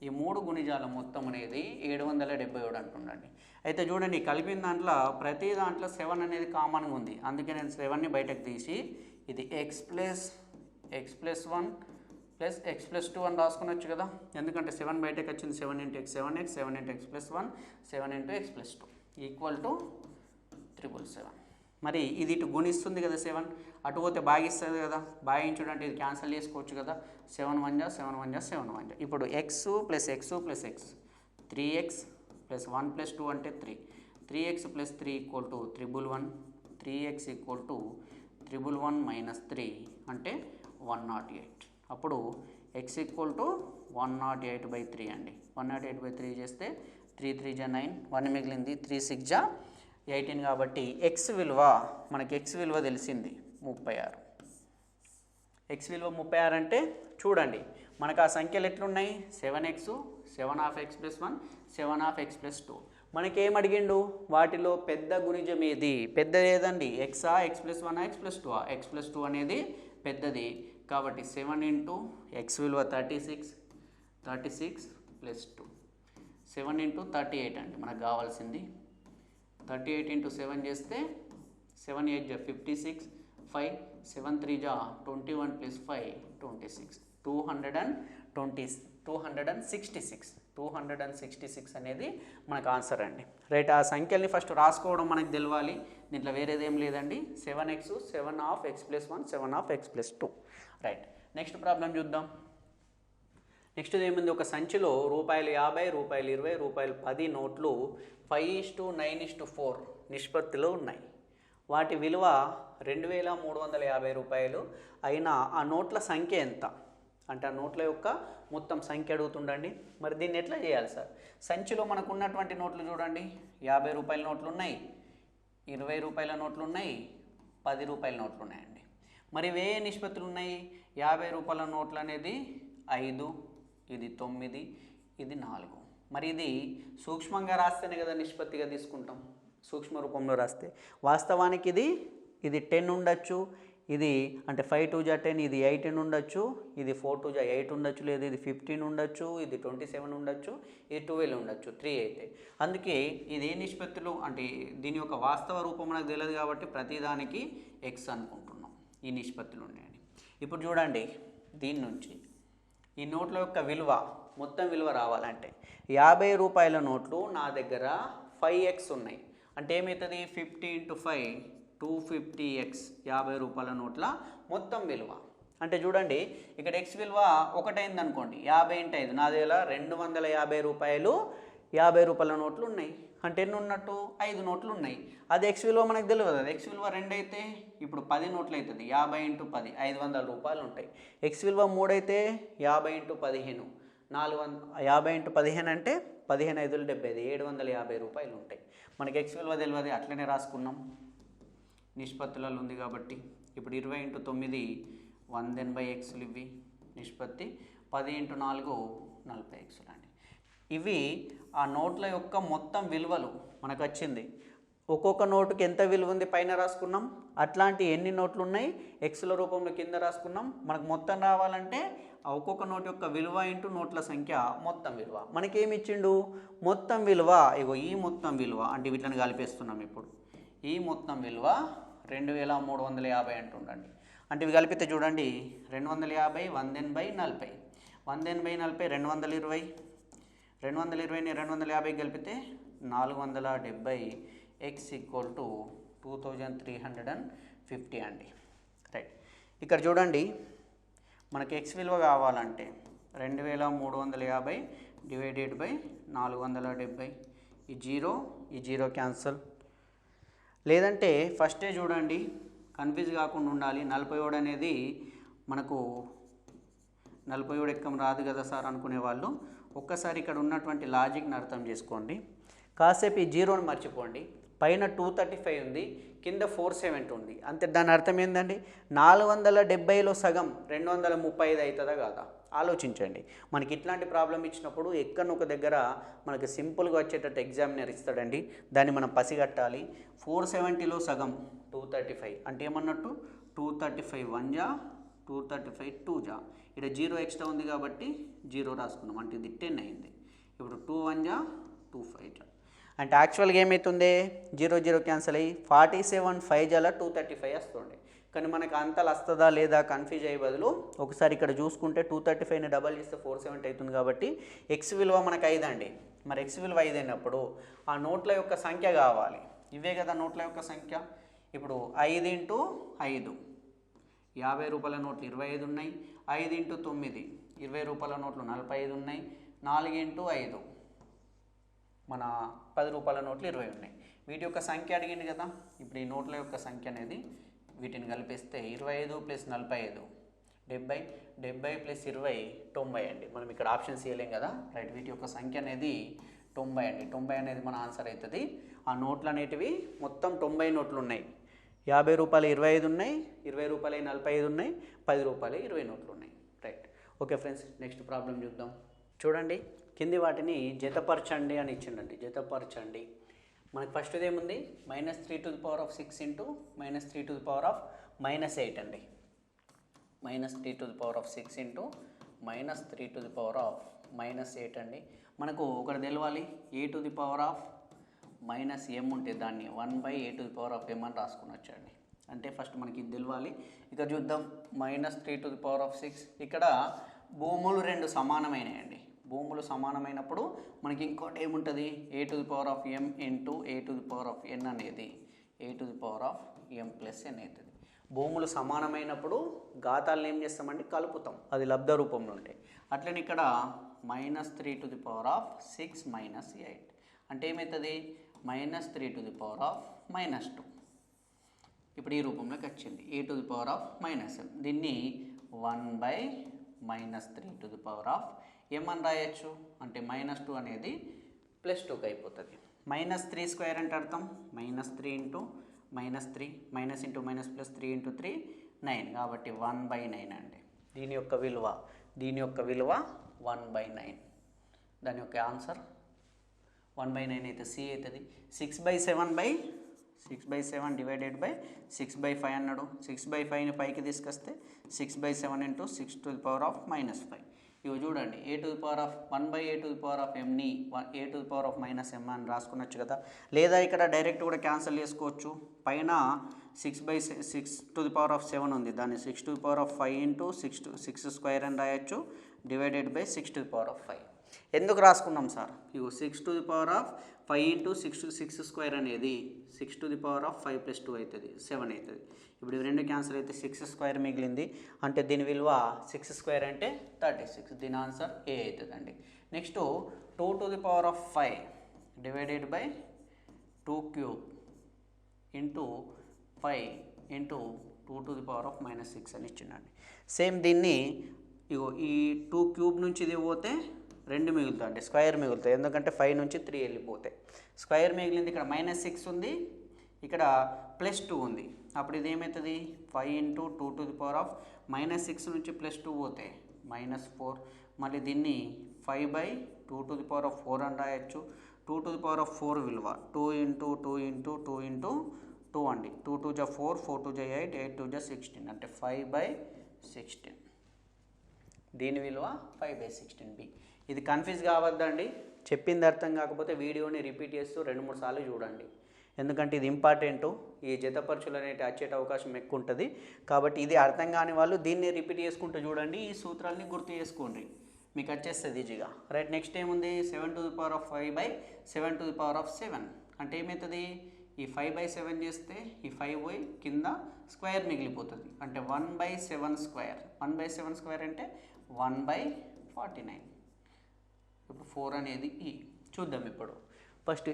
ఈ 3 గుణిజాల మొత్తం అనేది 777 అంటుండండి. అయితే చూడండి, కలిపిన దాంట్లో ప్రతి దాంట్లో 7 అనేది కామన్గా ఉంది, అందుకే నేను 7ని బయటకు తీసి ఇది X plus 1 plus X plus 2 అని రాసుకునొచ్చు కదా, ఎందుకంటే 7 బయటకు వచ్చింది. 7 into X 7x, 7 into X plus 1 7 into X plus 2 equal to 777. మరి ఇది ఇటు గుణిస్తుంది కదా 7, అటు పోతే భాగిస్తుంది కదా, భాగించడం అంటే ఇది క్యాన్సిల్ చేసుకోవచ్చు కదా. 7 1 జా 7 1 జా 7 1 జా. ఇప్పుడు X plus X plus X 3x plus 1 plus 2 అంటే 3, 3x plus 3 equal to 111, 3x equal to 111 minus 3 అంటే 108. అప్పుడు x ఈక్వల్ టు 108/3 అండి. 108/3 చేస్తే 3 3 జా 9, 1 మిగిలింది, 3 6 జా 18. కాబట్టి ఎక్స్ విలువ మనకి ఎక్స్ విలువ తెలిసింది 36. ఎక్స్ విలువ 36 అంటే చూడండి మనకు ఆ సంఖ్యలు ఎట్లున్నాయి 7x 7 of x plus 1 7 of x plus 2. మనకేం అడిగిండు వాటిలో పెద్ద గుణిజం ఏది? పెద్దది ఏదండి? ఎక్సా x plus 1 x plus 2? X plus 2 అనేది పెద్దది కాబట్టి 7 ఇంటూ ఎక్స్ విలువ 36 ప్లస్ 2, 7 ఇంటూ 38 అండి మనకు కావాల్సింది. 38 ఇంటూ 7 చేస్తే 7 8 జా 56, 5 7 3 జా 21 ప్లస్ 5 26, 266 అనేది మనకు ఆన్సర్ అండి. రైట్, ఆ సంఖ్యల్ని ఫస్ట్ రాసుకోవడం మనకు తెలవాలి, దీంట్లో వేరేదేం లేదండి. 7x 7 of x plus 1 7 of x plus 2. Right, next problem చూద్దాం. నెక్స్ట్ ఏముంది, ఒక సంచిలో ₹50 ₹20 ₹10 నోట్లు 5:9:4 నిష్పత్తిలో ఉన్నాయి. వాటి విలువ 2350 రూపాయలు అయినా ఆ నోట్ల సంఖ్య ఎంత? అంటే ఆ నోట్ల యొక్క మొత్తం సంఖ్య అడుగుతుండండి. మరి దీన్ని ఎట్లా చేయాలి సార్? సంచిలో మనకు ఉన్నటువంటి నోట్లు చూడండి, 50 రూపాయల నోట్లు ఉన్నాయి, 20 రూపాయల నోట్లు ఉన్నాయి, 10 రూపాయల నోట్లు ఉన్నాయండి. మరి ఇవే నిష్పత్తులు ఉన్నాయి. 50 రూపాయల నోట్లు అనేది 5, ఇది 9, ఇది 4. మరి ఇది సూక్ష్మంగా రాస్తేనే కదా నిష్పత్తిగా తీసుకుంటాం, సూక్ష్మ రూపంలో రాస్తే. వాస్తవానికి ఇది 10 ఉండొచ్చు, ఇది అంటే 5 2 జా 10, ఇది 18 ఉండొచ్చు, ఇది 4 2 జా 8 ఉండొచ్చు, లేదా ఇది 15 ఉండొచ్చు, ఇది 27 ఉండొచ్చు, ఇది 12 ఉండొచ్చు, 3 అయితే. అందుకే ఇది ఏ నిష్పత్తులు అంటే దీని యొక్క వాస్తవ రూపం మనకు తెలియదు కాబట్టి ప్రతిదానికి ఎక్స్ అనుకుంటున్నాం. ఈ నిష్పత్తులు ఉన్నాయండి. ఇప్పుడు చూడండి, దీని నుంచి ఈ నోట్ల యొక్క విలువ మొత్తం విలువ రావాలంటే 50 రూపాయల నోట్లు నా దగ్గర 5x ఉన్నాయి. అంటే ఏమవుతుంది 50 × 5 250x 50 రూపాయల నోట్ల మొత్తం విలువ. అంటే చూడండి ఇక్కడ x విలువ 1 అయింది అనుకోండి, 50 × 5 నా దగ్గర 250 రూపాయలు 50 రూపాయల నోట్లు ఉన్నాయి. అంటే ఎన్ని ఉన్నట్టు 5 నోట్లు ఉన్నాయి. అది x విలువ మనకు తెలియదు. అది x విలువ 2 అయితే ఇప్పుడు 10 నోట్లు అవుతుంది, 50 × 10 500 రూపాయలు ఉంటాయి. x విలువ 3 అయితే 50 × 15 50 × 15 అంటే 15 5 75 750 రూపాయలు ఉంటాయి. మనకి x విలువ తెలియదు, అట్లనే రాసుకున్నాం, నిష్పత్తులలో ఉంది కాబట్టి. ఇప్పుడు 20 × 9 180x ఇవి నిష్పత్తి, 10 × 4 40x అండి. ఇవి ఆ నోట్ల యొక్క మొత్తం విలువలు మనకు వచ్చింది. ఒక్కొక్క నోటుకి ఎంత విలువ ఉంది పైన రాసుకున్నాం, అట్లాంటి ఎన్ని నోట్లు ఉన్నాయి ఎక్స్ల రూపంలో కింద రాసుకున్నాం. మనకు మొత్తం రావాలంటే ఒక్కొక్క నోట్ యొక్క విలువ ఇంటూ నోట్ల సంఖ్య మొత్తం విలువ. మనకేమి ఇచ్చిండు? మొత్తం విలువ. ఇగో ఈ మొత్తం విలువ అంటే వీటిని కలిపేస్తున్నాం ఇప్పుడు. ఈ మొత్తం విలువ 2350 అంటుండండి. అంటే ఇవి కలిపితే చూడండి 250, 180, 40. 180, 40 220. 220ని 250 కలిపితే 470. x ఈక్వల్ టు 2350 అండి. రైట్. ఇక్కడ చూడండి మనకి x విలువ కావాలంటే 2350 డివైడెడ్ బై 470. ఈ జీరో క్యాన్సల్. లేదంటే ఫస్టే చూడండి కన్ఫ్యూజ్ కాకుండా ఉండాలి. 47 అనేది మనకు 47 ఎక్కం రాదు కదా సార్ అనుకునే వాళ్ళు ఒక్కసారి ఇక్కడ ఉన్నటువంటి లాజిక్ని అర్థం చేసుకోండి. కాసేపు ఈ జీరోని మర్చిపోండి. పైన 235 ఉంది, కింద 470 ఉంది. అంతే. దాని అర్థం ఏంటండి? 470లో సగం 235 అవుతుందా కాదా ఆలోచించండి. మనకి ఇట్లాంటి ప్రాబ్లం ఇచ్చినప్పుడు ఎక్కడొక దగ్గర మనకి సింపుల్గా వచ్చేటట్టు ఎగ్జామినర్ ఇస్తాడండి. దాన్ని మనం పసిగట్టాలి. 470లో సగం 235 అంటే ఏమన్నట్టు 235 1 జా, 235 2 జా. ఇక్కడ 0 ఎక్స్ట్రా ఉంది కాబట్టి 0 రాసుకున్నాం. అంటే ఇది 10 అయింది. ఇప్పుడు 2 1 జా, 2 5 జా. అంటే యాక్చువల్గా ఏమవుతుంది? 0 క్యాన్సిల్ అయ్యి 47 5 జాల 235 వస్తుంది. కానీ మనకు అంతలు వస్తుందా లేదా కన్ఫ్యూజ్ అయ్యే బదులు ఒకసారి ఇక్కడ చూసుకుంటే 235ని డబల్ చేస్తే 470 అవుతుంది కాబట్టి ఎక్స్ విలువ మనకు 5 అండి. మరి ఎక్స్ విలువ 5 అయినప్పుడు ఆ నోట్ల యొక్క సంఖ్య కావాలి. ఇవే కదా నోట్ల యొక్క సంఖ్య. ఇప్పుడు 5 ఇంటూ 5 50 రూపాయల నోట్లు 25 ఉన్నాయి. 5 ఇంటూ 9 20 రూపాయల నోట్లు 45 ఉన్నాయి. 4 ఇంటూ 5 మన 10 రూపాయల నోట్లు 20 ఉన్నాయి. వీటి యొక్క సంఖ్య అడిగింది కదా. ఇప్పుడు ఈ నోట్ల యొక్క సంఖ్య అనేది వీటిని కలిపిస్తే 25 ప్లస్ 45 70, 70 ప్లస్ 20 90 అండి. మనం ఇక్కడ ఆప్షన్స్ ఇవ్వలేం కదా. రైట్. వీటి యొక్క సంఖ్య అనేది 90 అండి. 90 అనేది మన ఆన్సర్ అవుతుంది. ఆ నోట్లు అనేటివి మొత్తం 90 నోట్లు ఉన్నాయి. 50 రూపాయలు 25 ఉన్నాయి, 20 రూపాయలు 45 ఉన్నాయి, 10 రూపాయలు 20 నోట్లు ఉన్నాయి. Right. Okay friends, next problem చూద్దాం. చూడండి, కింది వాటిని జతపరచండి అని ఇచ్చిండండి. జతపరచండి. మనకి ఫస్ట్ ఏముంది? -3⁶ ఇంటూ -3⁻8 అండి. -3⁶ ఇంటూ -3⁻8 అండి. మనకు ఒకటి తెలవాలి, a⁻m ఉంటే దాన్ని 1/a⁻m అని రాసుకుని వచ్చండి. అంటే ఫస్ట్ మనకి ఇది తెలవాలి. ఇక్కడ చూద్దాం. -3⁶. ఇక్కడ భూములు రెండు సమానమైనయండి. భూములు సమానమైనప్పుడు మనకి ఇంకోటి ఏముంటుంది? a⁻m ఇంటూ a⁻n అనేది a⁻m ప్లస్ n అవుతుంది. భూములు సమానమైనప్పుడు ఘాతాలను ఏం చేస్తామండి? కలుపుతాం. అది లబ్ధ రూపంలో ఉంటాయి. అట్లనే ఇక్కడ -3⁶ -8 అంటే ఏమవుతుంది? -3⁻2. ఇప్పుడు ఈ రూపంలోకి వచ్చింది a⁻m. దీన్ని 1/-3⁻m అని రాయొచ్చు. అంటే -2 అనేది +2కి అయిపోతుంది. -3² అంటే అర్థం -3 into -3 minus into minus plus 3 into 3 9. కాబట్టి 1/9 అండి. దీని యొక్క విలువ 1/9. దాని యొక్క ఆన్సర్ 1/9 అయితే సి అవుతుంది. 6/7 డివైడెడ్ బై 6/5 అన్నాడు. 6/5ని పైకి తీసుకొస్తే 6/7 ఇంటూ 6⁻⁻5. ఇవి చూడండి, a⁻1/a⁻mని a⁻−m అని రాసుకున్నచ్చు కదా. లేదా ఇక్కడ డైరెక్ట్ కూడా క్యాన్సిల్ చేసుకోవచ్చు. పైన 6/6⁷ ఉంది, దాన్ని 6⁵ ఇంటూ 6² అని రాయొచ్చు. Divided by 6⁵. ఎందుకు రాసుకున్నాం సార్? ఇగో 6⁵ ఇంటూ 6² అనేది 6⁵5 + 2 అవుతుంది, 7 అవుతుంది. ఇప్పుడు ఇవి రెండు క్యాన్సిల్ అయితే 6² మిగిలింది. అంటే దీని విలువ 6² అంటే 36. దీని ఆన్సర్ ఏ అవుతుందండి. Next 2⁵ divided by 2³ into 5 into 2⁻⁻6 అని ఇచ్చిందండి. సేమ్ దీన్ని ఇగో ఈ 2³ నుంచి ఇది పోతే 2 మిగులుతాయి, అంటే స్క్వేర్ మిగులుతాయి. ఎందుకంటే 5 నుంచి 3 వెళ్ళిపోతాయి. స్క్వేర్ మిగిలింది. ఇక్కడ -6 ఉంది, ఇక్కడ +2 ఉంది. అప్పుడు ఇది ఏమవుతుంది? 5 ఇంటూ 2⁻6 నుంచి +2 పోతే -4. మళ్ళీ దీన్ని 5/2⁴ అని రాయొచ్చు. 2⁴ విలువ 2 ఇంటూ 2 ఇంటూ 2 ఇంటూ 2 అండి. 2 2 జా 4, 4 2 జా 8, 8 2 జా 16. అంటే 5/16. దీని విలువ 5/16b. ఇది కన్ఫ్యూజ్ కావద్దండి, చెప్పింది అర్థం కాకపోతే వీడియోని రిపీట్ చేస్తూ 2-3 సార్లు చూడండి, ఎందుకంటే ఇది ఇంపార్టెంట్. ఈ జత పరీక్షలు అనేవి వచ్చేట అవకాశం ఎక్కువ ఉంటుంది. కాబట్టి ఇది అర్థం కాని వాళ్ళు దీన్ని రిపీట్ చేసుకుంటూ చూడండి, ఈ సూత్రాలని గుర్తు చేసుకోండి, మీకు వచ్చేస్తుంది ఈజీగా. రైట్, నెక్స్ట్ ఏముంది, 7^5/7^7 అంటే ఏమవుతుంది, ఈ 5/7 చేస్తే ఈ 5 పోయి కింద స్క్వేర్ మిగిలిపోతుంది, అంటే 1/7². 1/7² అంటే 1/49. ఇప్పుడు 4 అనేది ఈ చూద్దాం. ఇప్పుడు ఫస్ట్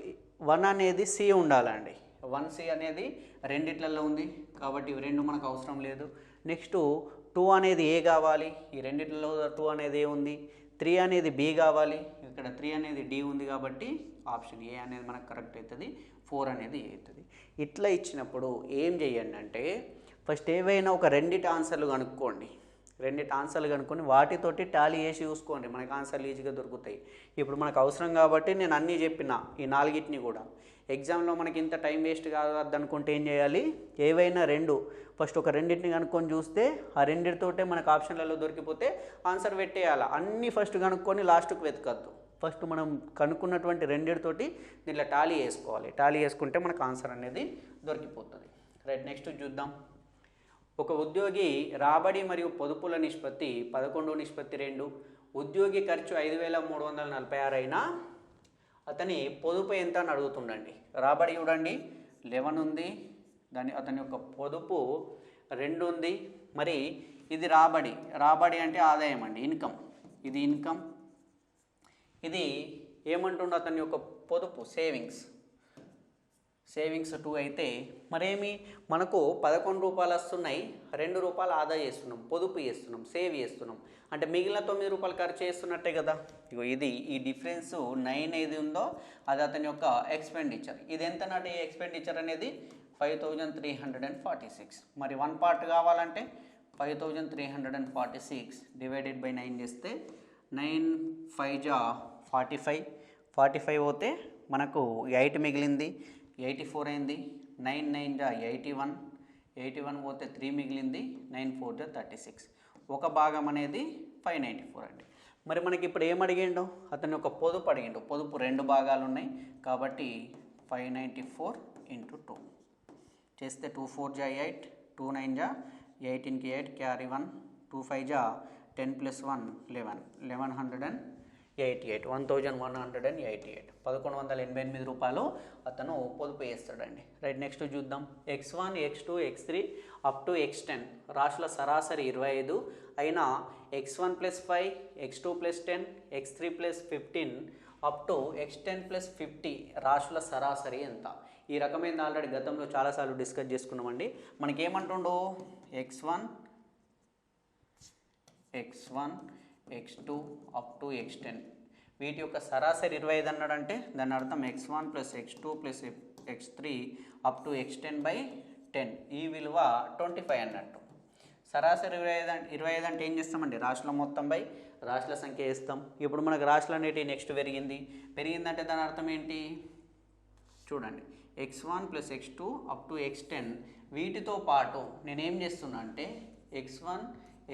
1 అనేది సి ఉండాలండి. 1c అనేది రెండిట్లలో ఉంది కాబట్టి ఇవి రెండు మనకు అవసరం లేదు. నెక్స్ట్ 2 అనేది ఏ కావాలి, ఈ రెండిట్లలో 2 అనేది ఏ ఉంది. 3 అనేది బి కావాలి, ఇక్కడ 3 అనేది డి ఉంది కాబట్టి ఆప్షన్ ఏ అనేది మనకు కరెక్ట్ అవుతుంది. 4 అనేది ఏ అవుతుంది. ఇట్లా ఇచ్చినప్పుడు ఏం చేయండి అంటే ఫస్ట్ ఏవైనా ఒక రెండిటి ఆన్సర్లు కనుక్కోండి. రెండిటి ఆన్సర్లు కనుక్కొని వాటితోటి టాలీ చేసి చూసుకోండి, మనకు ఆన్సర్లు ఈజీగా దొరుకుతాయి. ఇప్పుడు మనకు అవసరం కాబట్టి నేను అన్నీ చెప్పిన ఈ 4టిని కూడా. ఎగ్జామ్లో మనకి ఇంత టైం వేస్ట్ కావద్దనుకుంటే ఏం చేయాలి, ఏవైనా ఫస్ట్ ఒక రెండింటిని కనుక్కొని చూస్తే ఆ రెండింటితోటే మనకు ఆప్షన్లలో దొరికిపోతే ఆన్సర్ పెట్టేయాలి. అన్నీ ఫస్ట్ కనుక్కొని లాస్ట్కి వెతకద్దు. ఫస్ట్ మనం కనుక్కున్నటువంటి రెండింటితోటి దీంట్లో టాలీ చేసుకోవాలి. టాలీ చేసుకుంటే మనకు ఆన్సర్ అనేది దొరికిపోతుంది. రైట్, నెక్స్ట్ చూద్దాం. ఒక ఉద్యోగి రాబడి మరియు పొదుపుల నిష్పత్తి 11:2. ఉద్యోగి ఖర్చు 5,346 అయినా అతని పొదుపు ఎంత అని అడుగుతుండండి. రాబడి చూడండి 11 ఉంది, అతని యొక్క పొదుపు 2 ఉంది. మరి ఇది రాబడి అంటే ఆదాయం అండి, ఇన్కమ్. ఇది ఇన్కమ్. ఇది ఏమంటుండో అతని యొక్క పొదుపు సేవింగ్స్ 2 అయితే మరేమి మనకు 11 రూపాయలు వస్తున్నాయి, 2 రూపాయలు ఆదా చేస్తున్నాం, పొదుపు చేస్తున్నాం, సేవ్ చేస్తున్నాం, అంటే మిగిలిన 9 రూపాయలు ఖర్చు చేస్తున్నట్టే కదా. ఇగో ఇది ఈ డిఫరెన్స్ 9 ఏది ఉందో అది అతని యొక్క ఎక్స్పెండిచర్. ఇది ఎంత నాటి ఎక్స్పెండిచర్ అనేది 5,346. మరి 1 పార్ట్ కావాలంటే 5,346 డివైడెడ్ బై 9 చేస్తే 9 5 జా 45 పోతే మనకు 8 మిగిలింది, 84 అయింది. 9 9 జా 81 పోతే 3 మిగిలింది, 9 4 జా 36. ఒక భాగం అనేది 594 అండి. మరి మనకి ఇప్పుడు ఏం అడిగిండో, అతని యొక్క పొదుపు అడిగిండు. పొదుపు 2 భాగాలు ఉన్నాయి కాబట్టి 594 × 2 చేస్తే 2 4 జా 8, 2 9 జా 18కి 8 క్యారీ 1, 2 5 జా 10 + 1 11, 1188 1188 రూపాయలు అతను పొదుపు చేస్తాడండి. రైట్, నెక్స్ట్ చూద్దాం. x1 x2 x3 up to x10 రాశుల సరాసరి 25 అయినా x1 + 5 x2 + 10 x3 + 15 up to x10 + 50 రాశుల సరాసరి ఎంత? ఈ రకమైన ఆల్రెడీ గతంలో చాలాసార్లు డిస్కస్ చేసుకున్నామండి. మనకి ఏమంటుండో x1 x2 up to x10 వీటి యొక్క సరాసరి 25 అన్నాడంటే దాని అర్థం x1 + x2 + x3 up to x10/10 ఈ విలువ 25 అన్నట్టు. సరాసరి 25 అంటే ఏం చేస్తామండి, రాశుల మొత్తం బై రాశుల సంఖ్య వేస్తాం. ఇప్పుడు మనకు రాశులు అనేటి నెక్స్ట్ పెరిగిందంటే దాని అర్థం ఏంటి చూడండి, x1 + x2 up to x10 వీటితో పాటు నేనేం చేస్తున్నా అంటే x1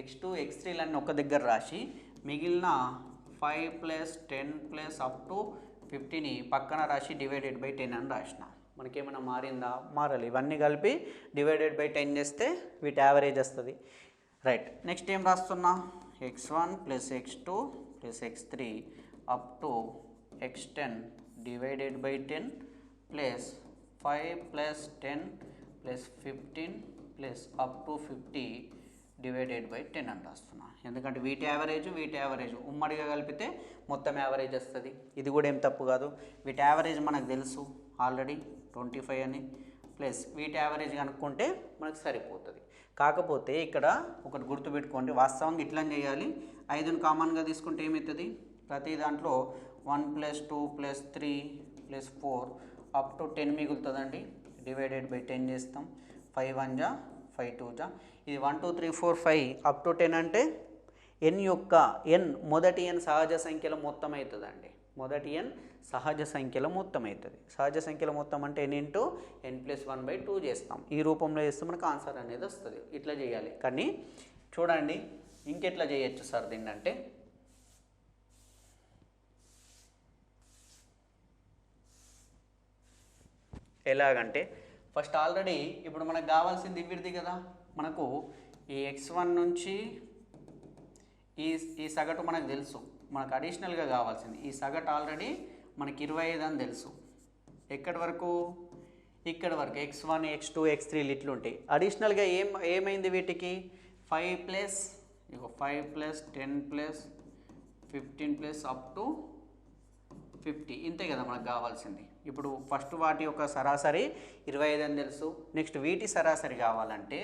x2 x3లన్నీ ఒక దగ్గర రాసి మిగిలిన 5 + 10 + అప్ టు 50ని పక్కన రాసి డివైడెడ్ బై 10 అని రాసిన. మనకేమైనా మారిందా? మారాలి. ఇవన్నీ కలిపి డివైడెడ్ బై 10 చేస్తే వీటి యావరేజ్ వస్తుంది. రైట్, నెక్స్ట్ ఏం రాస్తున్నా, x1 + x2 + x3 up to x10 divided by 10 plus 5 + 10 + 15 plus up to 50 divided by 10 అని రాస్తున్నా. ఎందుకంటే వీటి యావరేజ్ ఉమ్మడిగా కలిపితే మొత్తం యావరేజ్ వస్తుంది. ఇది కూడా ఏం తప్పు కాదు. వీటి యావరేజ్ మనకు తెలుసు ఆల్రెడీ 25 అని, ప్లస్ వీటి యావరేజ్ కనుక్కుంటే మనకు సరిపోతుంది. కాకపోతే ఇక్కడ ఒకటి గుర్తుపెట్టుకోండి, వాస్తవంగా ఇట్లా చేయాలి. 5ని కామన్గా తీసుకుంటే ఏమవుతుంది, ప్రతి దాంట్లో 1 + 2 + 3 + 4 అప్ టు 10 మిగులుతుందండి. డివైడెడ్ బై 10 చేస్తాం. 5 1 జా 5 2 జా ఇది 1 2 3 4 5 అప్ టు 10 అంటే మొదటి n సహజ సంఖ్యల మొత్తం అవుతుందండి. మొదటి n సహజ సంఖ్యల మొత్తం అవుతుంది. సహజ సంఖ్యల మొత్తం అంటే n × n + 1/2 చేస్తాం. ఈ రూపంలో చేస్తే మనకు ఆన్సర్ అనేది వస్తుంది. ఇట్లా చేయాలి. కానీ చూడండి ఇంకెట్లా చేయొచ్చు సార్ దీన్ని అంటే, ఎలాగంటే ఫస్ట్ ఆల్రెడీ ఇప్పుడు మనకు కావాల్సింది ఇవిడిది కదా, మనకు ఈ x1 నుంచి ఈ సగటు మనకు తెలుసు, మనకు అడిషనల్గా కావాల్సింది ఈ సగటు ఆల్రెడీ మనకి 25 అని తెలుసు. ఎక్కడి వరకు? ఇక్కడ వరకు x1 x2 x3 ఇట్లు ఉంటాయి. అడిషనల్గా ఏమైంది వీటికి 5 plus 10 plus 15 plus up to 50 ఇంతే కదా మనకు కావాల్సింది. ఇప్పుడు ఫస్ట్ వాటి యొక్క సరాసరి 25 అని తెలుసు. నెక్స్ట్ వీటి సరాసరి కావాలంటే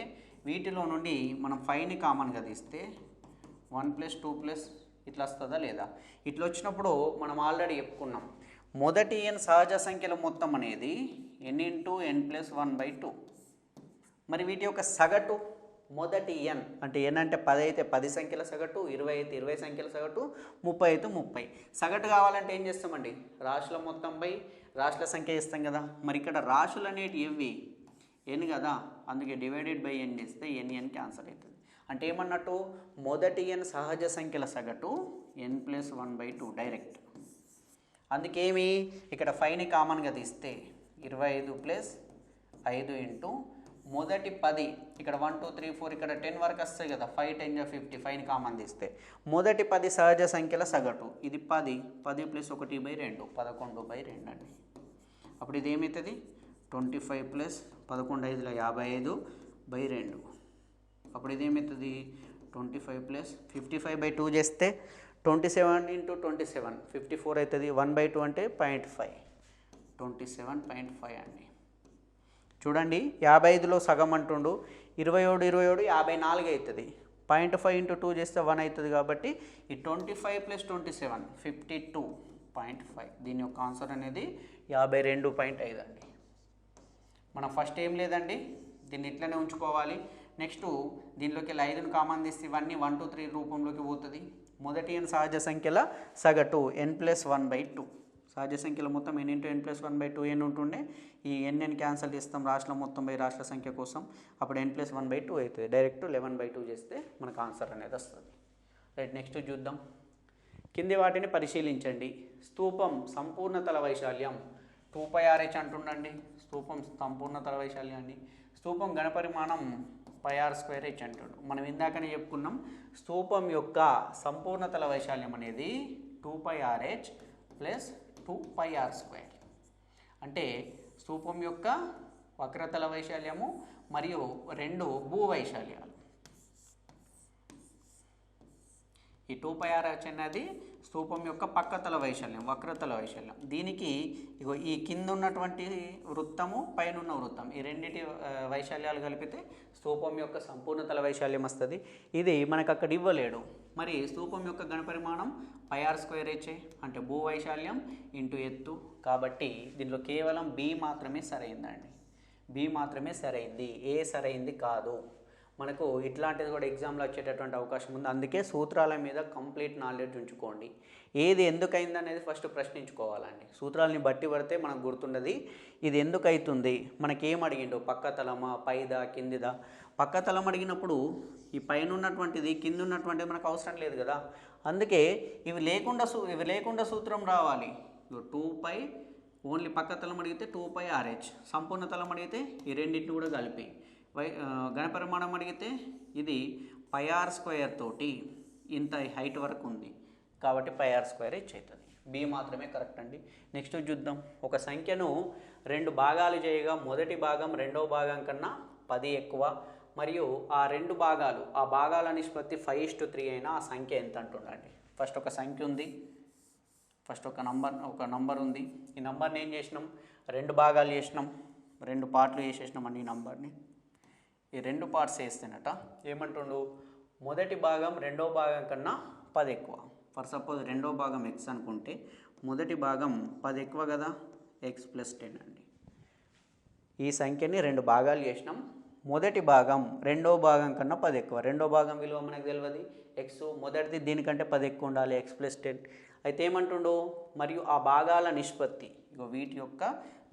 వీటిలో నుండి మనం 5ని కామన్గా తీస్తే 1 ప్లస్ 2 ప్లస్ ఇట్లా వస్తుందా లేదా? ఇట్లా వచ్చినప్పుడు మనం ఆల్రెడీ చెప్పుకున్నాం, మొదటి n సహజ సంఖ్యల మొత్తం అనేది n ఇంటూ n+1/2. మరి వీటి యొక్క సగటు మొదటి n అంటే n అంటే 10 అయితే 10 సంఖ్యల సగటు, 20 అయితే 20 సంఖ్యల సగటు, 30 అయితే 30. సగటు కావాలంటే ఏం చేస్తామండి? రాశుల మొత్తం బై రాశుల సంఖ్య చేస్తాం కదా. మరి ఇక్కడ రాశులు అనేటివి ఇవి n కదా, అందుకే డివైడెడ్ బై n చేస్తే n క్యాన్సల్ అవుతుంది. అంటే ఏమన్నట్టు, మొదటి n సహజ సంఖ్యల సగటు n+1/2 డైరెక్ట్. అందుకేమి ఇక్కడ 5ని కామన్గా తీస్తే 25 ప్లస్ 5 ఇంటూ మొదటి 10, ఇక్కడ 1 2 3 4 ఇక్కడ 10 వరకు వస్తాయి కదా, 5 10 50, 5ని కామన్ తీస్తే మొదటి 10 సహజ సంఖ్యల సగటు, ఇది 10 ప్లస్ 1/2 11/2 అండి. అప్పుడు ఇది ఏమవుతుంది 25 ప్లస్ 11 5 55/2. అప్పుడు ఇది ఏమవుతుంది 25 ప్లస్ 55/2 చేస్తే 27 ఇంటూ 27 54 అవుతుంది. 1/2 అంటే 0.5 27.5 అండి. చూడండి 55లో సగం అంటుండు, 27 54 అవుతుంది. 0.5 ఇంటూ 2 చేస్తే 1 అవుతుంది. కాబట్టి ఈ 25 ప్లస్ 27 52.5. దీని యొక్క ఆన్సర్ అనేది 52.5 అండి. మనం ఫస్ట్ ఏం లేదండి, దీన్ని ఇట్లనే ఉంచుకోవాలి. నెక్స్ట్ దీనిలోకి 5ని కామన్ తీస్తే ఇవన్నీ 1 2 3 రూపంలోకి పోతుంది. మొదటి n సహజ సంఖ్యల సగటు n+1/2. సహజ సంఖ్యల మొత్తం n ఇంటూ n+1/2 n ఉంటుండే, ఈ n క్యాన్సల్ చేస్తాం రాశుల మొత్తం బై రాశుల సంఖ్య కోసం. అప్పుడు n+1/2 అవుతుంది. డైరెక్ట్ 11/2 చేస్తే మనకు ఆన్సర్ అనేది వస్తుంది. రైట్, నెక్స్ట్ చూద్దాం. కింది వాటిని పరిశీలించండి. స్తూపం సంపూర్ణ తల వైశాల్యం 2πRh అంటుండండి. స్తూపం సంపూర్ణ తల వైశాల్యాన్ని, స్తూపం ఘనపరిమాణం πr² అంటాడు. మనం ఇందాకనే చెప్పుకున్నాం, స్తూపం యొక్క సంపూర్ణ తల వైశాల్యం అనేది 2πRh ప్లస్ 2πr². అంటే స్తూపం యొక్క వక్రతల వైశాల్యము మరియు 2 భూ వైశాల్యాలు. ఈ 2πRh అనేది స్తూపం యొక్క పక్కతల వైశాల్యం, వక్రతల వైశాల్యం. దీనికి ఇగో ఈ కింద ఉన్నటువంటి వృత్తము, పైన ఉన్న వృత్తం, ఈ రెండింటి వైశాల్యాలు కలిపితే స్తూపం యొక్క సంపూర్ణ తల వైశాల్యం వస్తుంది. ఇది మనకు అక్కడ ఇవ్వలేడు. మరి స్తూపం యొక్క ఘనపరిమాణం πr²h అంటే భూ వైశాల్యం ఇంటూ ఎత్తు. కాబట్టి దీనిలో కేవలం బి మాత్రమే సరైందండి. బి మాత్రమే సరైంది, ఏ సరైంది కాదు. మనకు ఇట్లాంటిది కూడా ఎగ్జామ్లో వచ్చేటటువంటి అవకాశం ఉంది. అందుకే సూత్రాల మీద కంప్లీట్ నాలెడ్జ్ ఉంచుకోండి. ఏది ఎందుకైంది అనేది ఫస్ట్ ప్రశ్నించుకోవాలండి. సూత్రాలని బట్టి పడితే మనకు గుర్తుండదు ఇది ఎందుకు అవుతుంది. మనకేం అడిగిండో, పక్కతలమా, పైదా, కిందిదా. పక్కతలం అడిగినప్పుడు ఈ పైన ఉన్నటువంటిది కింద ఉన్నటువంటిది మనకు అవసరం లేదు కదా. అందుకే ఇవి లేకుండా సూత్రం రావాలి. 2π ఓన్లీ పక్కతలం అడిగితే 2πRh, సంపూర్ణ తలం అడిగితే ఈ రెండింటిని కూడా కలిపి, ఘనపరిమాణం అడిగితే ఇది πr² తోటి ఇంత హైట్ వరకు ఉంది కాబట్టి πr² అవుతుంది. బి మాత్రమే కరెక్ట్ అండి. నెక్స్ట్ చూద్దాం. ఒక సంఖ్యను 2 భాగాలు చేయగా మొదటి భాగం రెండవ భాగం కన్నా 10 ఎక్కువ మరియు ఆ 2 భాగాలు, ఆ భాగాల నిష్పత్తి 5:3 అయినా ఆ సంఖ్య ఎంత అంటుండండి. ఫస్ట్ ఒక సంఖ్య ఉంది, ఫస్ట్ ఒక నంబర్ ఉంది. ఈ నంబర్ని ఏం చేసినాం, 2 భాగాలు చేసినాం, 2 పార్ట్లు చేసేసినామండి. ఈ నంబర్ని ఈ 2 పార్ట్స్ వేస్తేనట ఏమంటుండు, మొదటి భాగం రెండవ భాగం కన్నా 10 ఎక్కువ. ఫర్ సపోజ్ రెండవ భాగం x అనుకుంటే మొదటి భాగం 10 ఎక్కువ కదా, x+10 అండి. ఈ సంఖ్యని 2 భాగాలు చేసినాం. మొదటి భాగం రెండవ భాగం కన్నా 10 ఎక్కువ. రెండవ భాగం విలువ మనకు తెలియదు x, మొదటిది దీనికంటే 10 ఎక్కువ ఉండాలి, x+10. అయితే ఏమంటుండు, మరియు ఆ భాగాల నిష్పత్తి, ఇగో వీటి యొక్క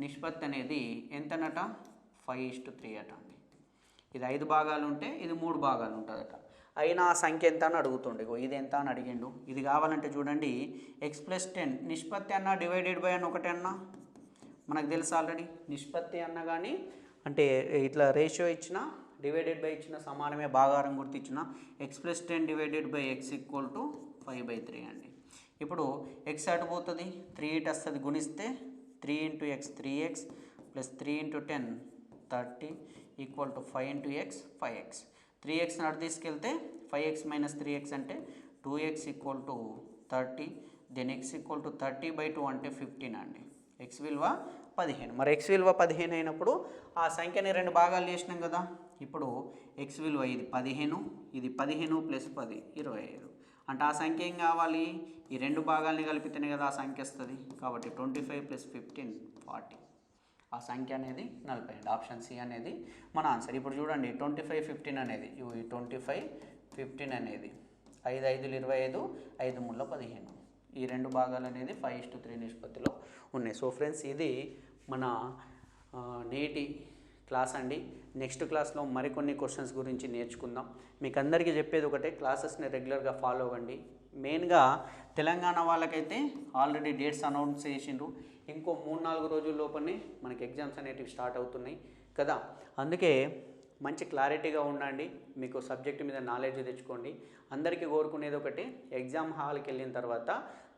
నిష్పత్తి అనేది ఎంతనట 5:3 అట అండి. ఇది 5 భాగాలు ఉంటే ఇది 3 భాగాలు ఉంటుందట. అయినా ఆ సంఖ్య ఎంత అని అడుగుతుండే. ఇది ఎంత అని అడిగిండు. ఇది కావాలంటే చూడండి, x+10 నిష్పత్తి అన్న డివైడెడ్ బై అని ఒకటి అన్న మనకు తెలుసు ఆల్రెడీ. నిష్పత్తి అన్న కానీ అంటే ఇట్లా రేషియో ఇచ్చిన డివైడెడ్ బై ఇచ్చిన సమానమే భాగారం గుర్తు ఇచ్చిన x+10 divided by x equal to 5/3 అండి. ఇప్పుడు x అటు పోతుంది, 3 ఇటు వస్తుంది, గుణిస్తే 3 × x 3x plus 3 × 10 30 equal to 5 × x 5x. 3x అటు తీసుకెళ్తే 5x - 3x అంటే 2x equal to 30. Then x equal to 30/2 అంటే 15 అండి. x విలువ 15. మరి x విలువ 15 అయినప్పుడు ఆ సంఖ్యని 2 భాగాలు చేసినాం కదా. ఇప్పుడు x విలువ ఇది 15, ఇది 15 + 10 25. అంటే ఆ సంఖ్య ఏం కావాలి, ఈ 2 భాగాల్ని కలిపితేనే కదా ఆ సంఖ్య వస్తుంది. కాబట్టి 25 + 15 40. ఆ సంఖ్య అనేది 40 అండి. ఆప్షన్ సి అనేది మన ఆన్సర్. ఇప్పుడు చూడండి 25 15 అనేది 25 15 అనేది 5 5 25 5 3 15. ఈ 2 భాగాలు అనేది 5:3 నిష్పత్తిలో ఉన్నాయి. సో ఫ్రెండ్స్, ఇది మన నేటి క్లాస్ అండి. నెక్స్ట్ క్లాస్లో మరికొన్ని క్వశ్చన్స్ గురించి నేర్చుకుందాం. మీకు అందరికీ చెప్పేది ఒకటే, క్లాసెస్ని రెగ్యులర్గా ఫాలో అవ్వండి. మెయిన్గా తెలంగాణ వాళ్ళకైతే ఆల్రెడీ డేట్స్ అనౌన్స్ చేసిండ్రు. ఇంకో 3-4 రోజుల లోపలనే మనకి ఎగ్జామ్స్ అనేటివి స్టార్ట్ అవుతున్నాయి కదా. అందుకే మంచి క్లారిటీగా ఉండండి, మీకు సబ్జెక్ట్ మీద నాలెడ్జ్ తెచ్చుకోండి. అందరికీ కోరుకునేది ఒకటి, ఎగ్జామ్ హాల్కి వెళ్ళిన తర్వాత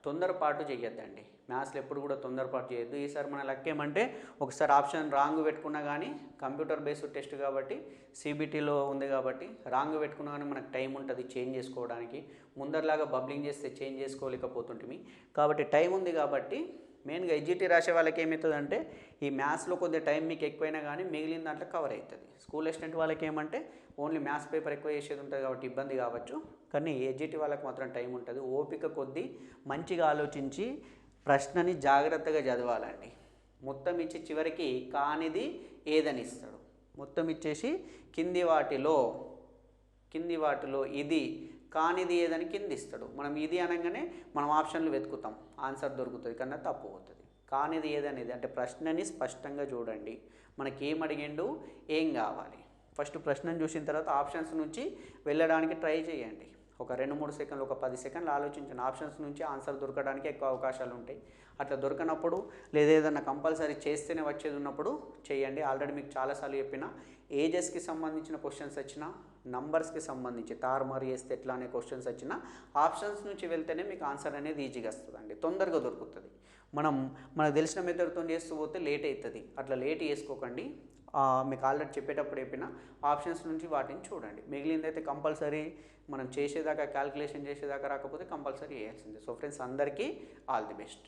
తొందరపాటు చేయొద్దండి. మ్యాథ్స్లో ఎప్పుడు కూడా తొందరపాటు చేయొద్దు. ఈసారి మన లక్ ఏమంటే ఒకసారి ఆప్షన్ రాంగ్ పెట్టుకున్నా కానీ, కంప్యూటర్ బేస్డ్ టెస్ట్ కాబట్టి సిబిటీలో ఉంది కాబట్టి రాంగ్ పెట్టుకున్నా కానీ మనకు టైం ఉంటుంది చేంజ్ చేసుకోవడానికి. ముందరలాగా బబ్లింగ్ చేస్తే చేంజ్ చేసుకోలేకపోతుంటిమి. కాబట్టి టైం ఉంది కాబట్టి మెయిన్గా ఎడ్జిటీ రాసే వాళ్ళకి ఏమవుతుందంటే, ఈ మ్యాథ్స్లో కొద్దిగా టైం మీకు ఎక్కువైనా కానీ మిగిలిన దాంట్లో కవర్ అవుతుంది. స్కూల్ అసిస్టెంట్ వాళ్ళకి ఏమంటే ఓన్లీ మ్యాథ్స్ పేపర్ ఎక్కువ చేసేది ఉంటుంది కాబట్టి ఇబ్బంది కావచ్చు. కానీ ఎడ్జిటీ వాళ్ళకి మాత్రం టైం ఉంటుంది. ఓపిక కొద్దీ మంచిగా ఆలోచించి ప్రశ్నని జాగ్రత్తగా చదవాలండి. మొత్తం ఇచ్చి చివరికి కానిది ఏదని ఇస్తాడు. మొత్తం ఇచ్చేసి కింది వాటిలో ఇది కానిది ఏదని కింద ఇస్తాడు. మనం ఇది అనగానే మనం ఆప్షన్లు వెతుకుతాం, ఆన్సర్ దొరుకుతుంది కన్నా తప్పు అవుతుంది. కానిది ఏదనేది అంటే ప్రశ్నని స్పష్టంగా చూడండి. మనకి ఏం అడిగిండు, ఏం కావాలి, ఫస్ట్ ప్రశ్నను చూసిన తర్వాత ఆప్షన్స్ నుంచి వెళ్ళడానికి ట్రై చేయండి. ఒక 2-3 సెకండ్లు, ఒక 10 సెకండ్లు ఆలోచించండి. ఆప్షన్స్ నుంచి ఆన్సర్ దొరకడానికి ఎక్కువ అవకాశాలు ఉంటాయి. అట్లా దొరకనప్పుడు లేదా ఏదన్నా కంపల్సరీ చేస్తేనే వచ్చేది ఉన్నప్పుడు చేయండి. ఆల్రెడీ మీకు చాలాసార్లు చెప్పిన, ఏజెస్కి సంబంధించిన క్వశ్చన్స్ వచ్చినా, నంబర్స్కి సంబంధించి తారుమారు చేస్తే ఎట్లా అనే క్వశ్చన్స్ వచ్చినా ఆప్షన్స్ నుంచి వెళ్తేనే మీకు ఆన్సర్ అనేది ఈజీగా వస్తుందండి, తొందరగా దొరుకుతుంది. మనకు తెలిసిన మెథడ్తో చేస్తూ పోతే లేట్ అవుతుంది. అట్లా లేట్ చేసుకోకండి. మీకు ఆల్రెడీ చెప్పేటప్పుడు చెప్పిన ఆప్షన్స్ నుంచి వాటిని చూడండి. మిగిలిందైతే కంపల్సరీ మనం చేసేదాకా, క్యాల్కులేషన్ చేసేదాకా రాకపోతే కంపల్సరీ చేయాల్సిందే. సో ఫ్రెండ్స్, అందరికీ ఆల్ ది బెస్ట్.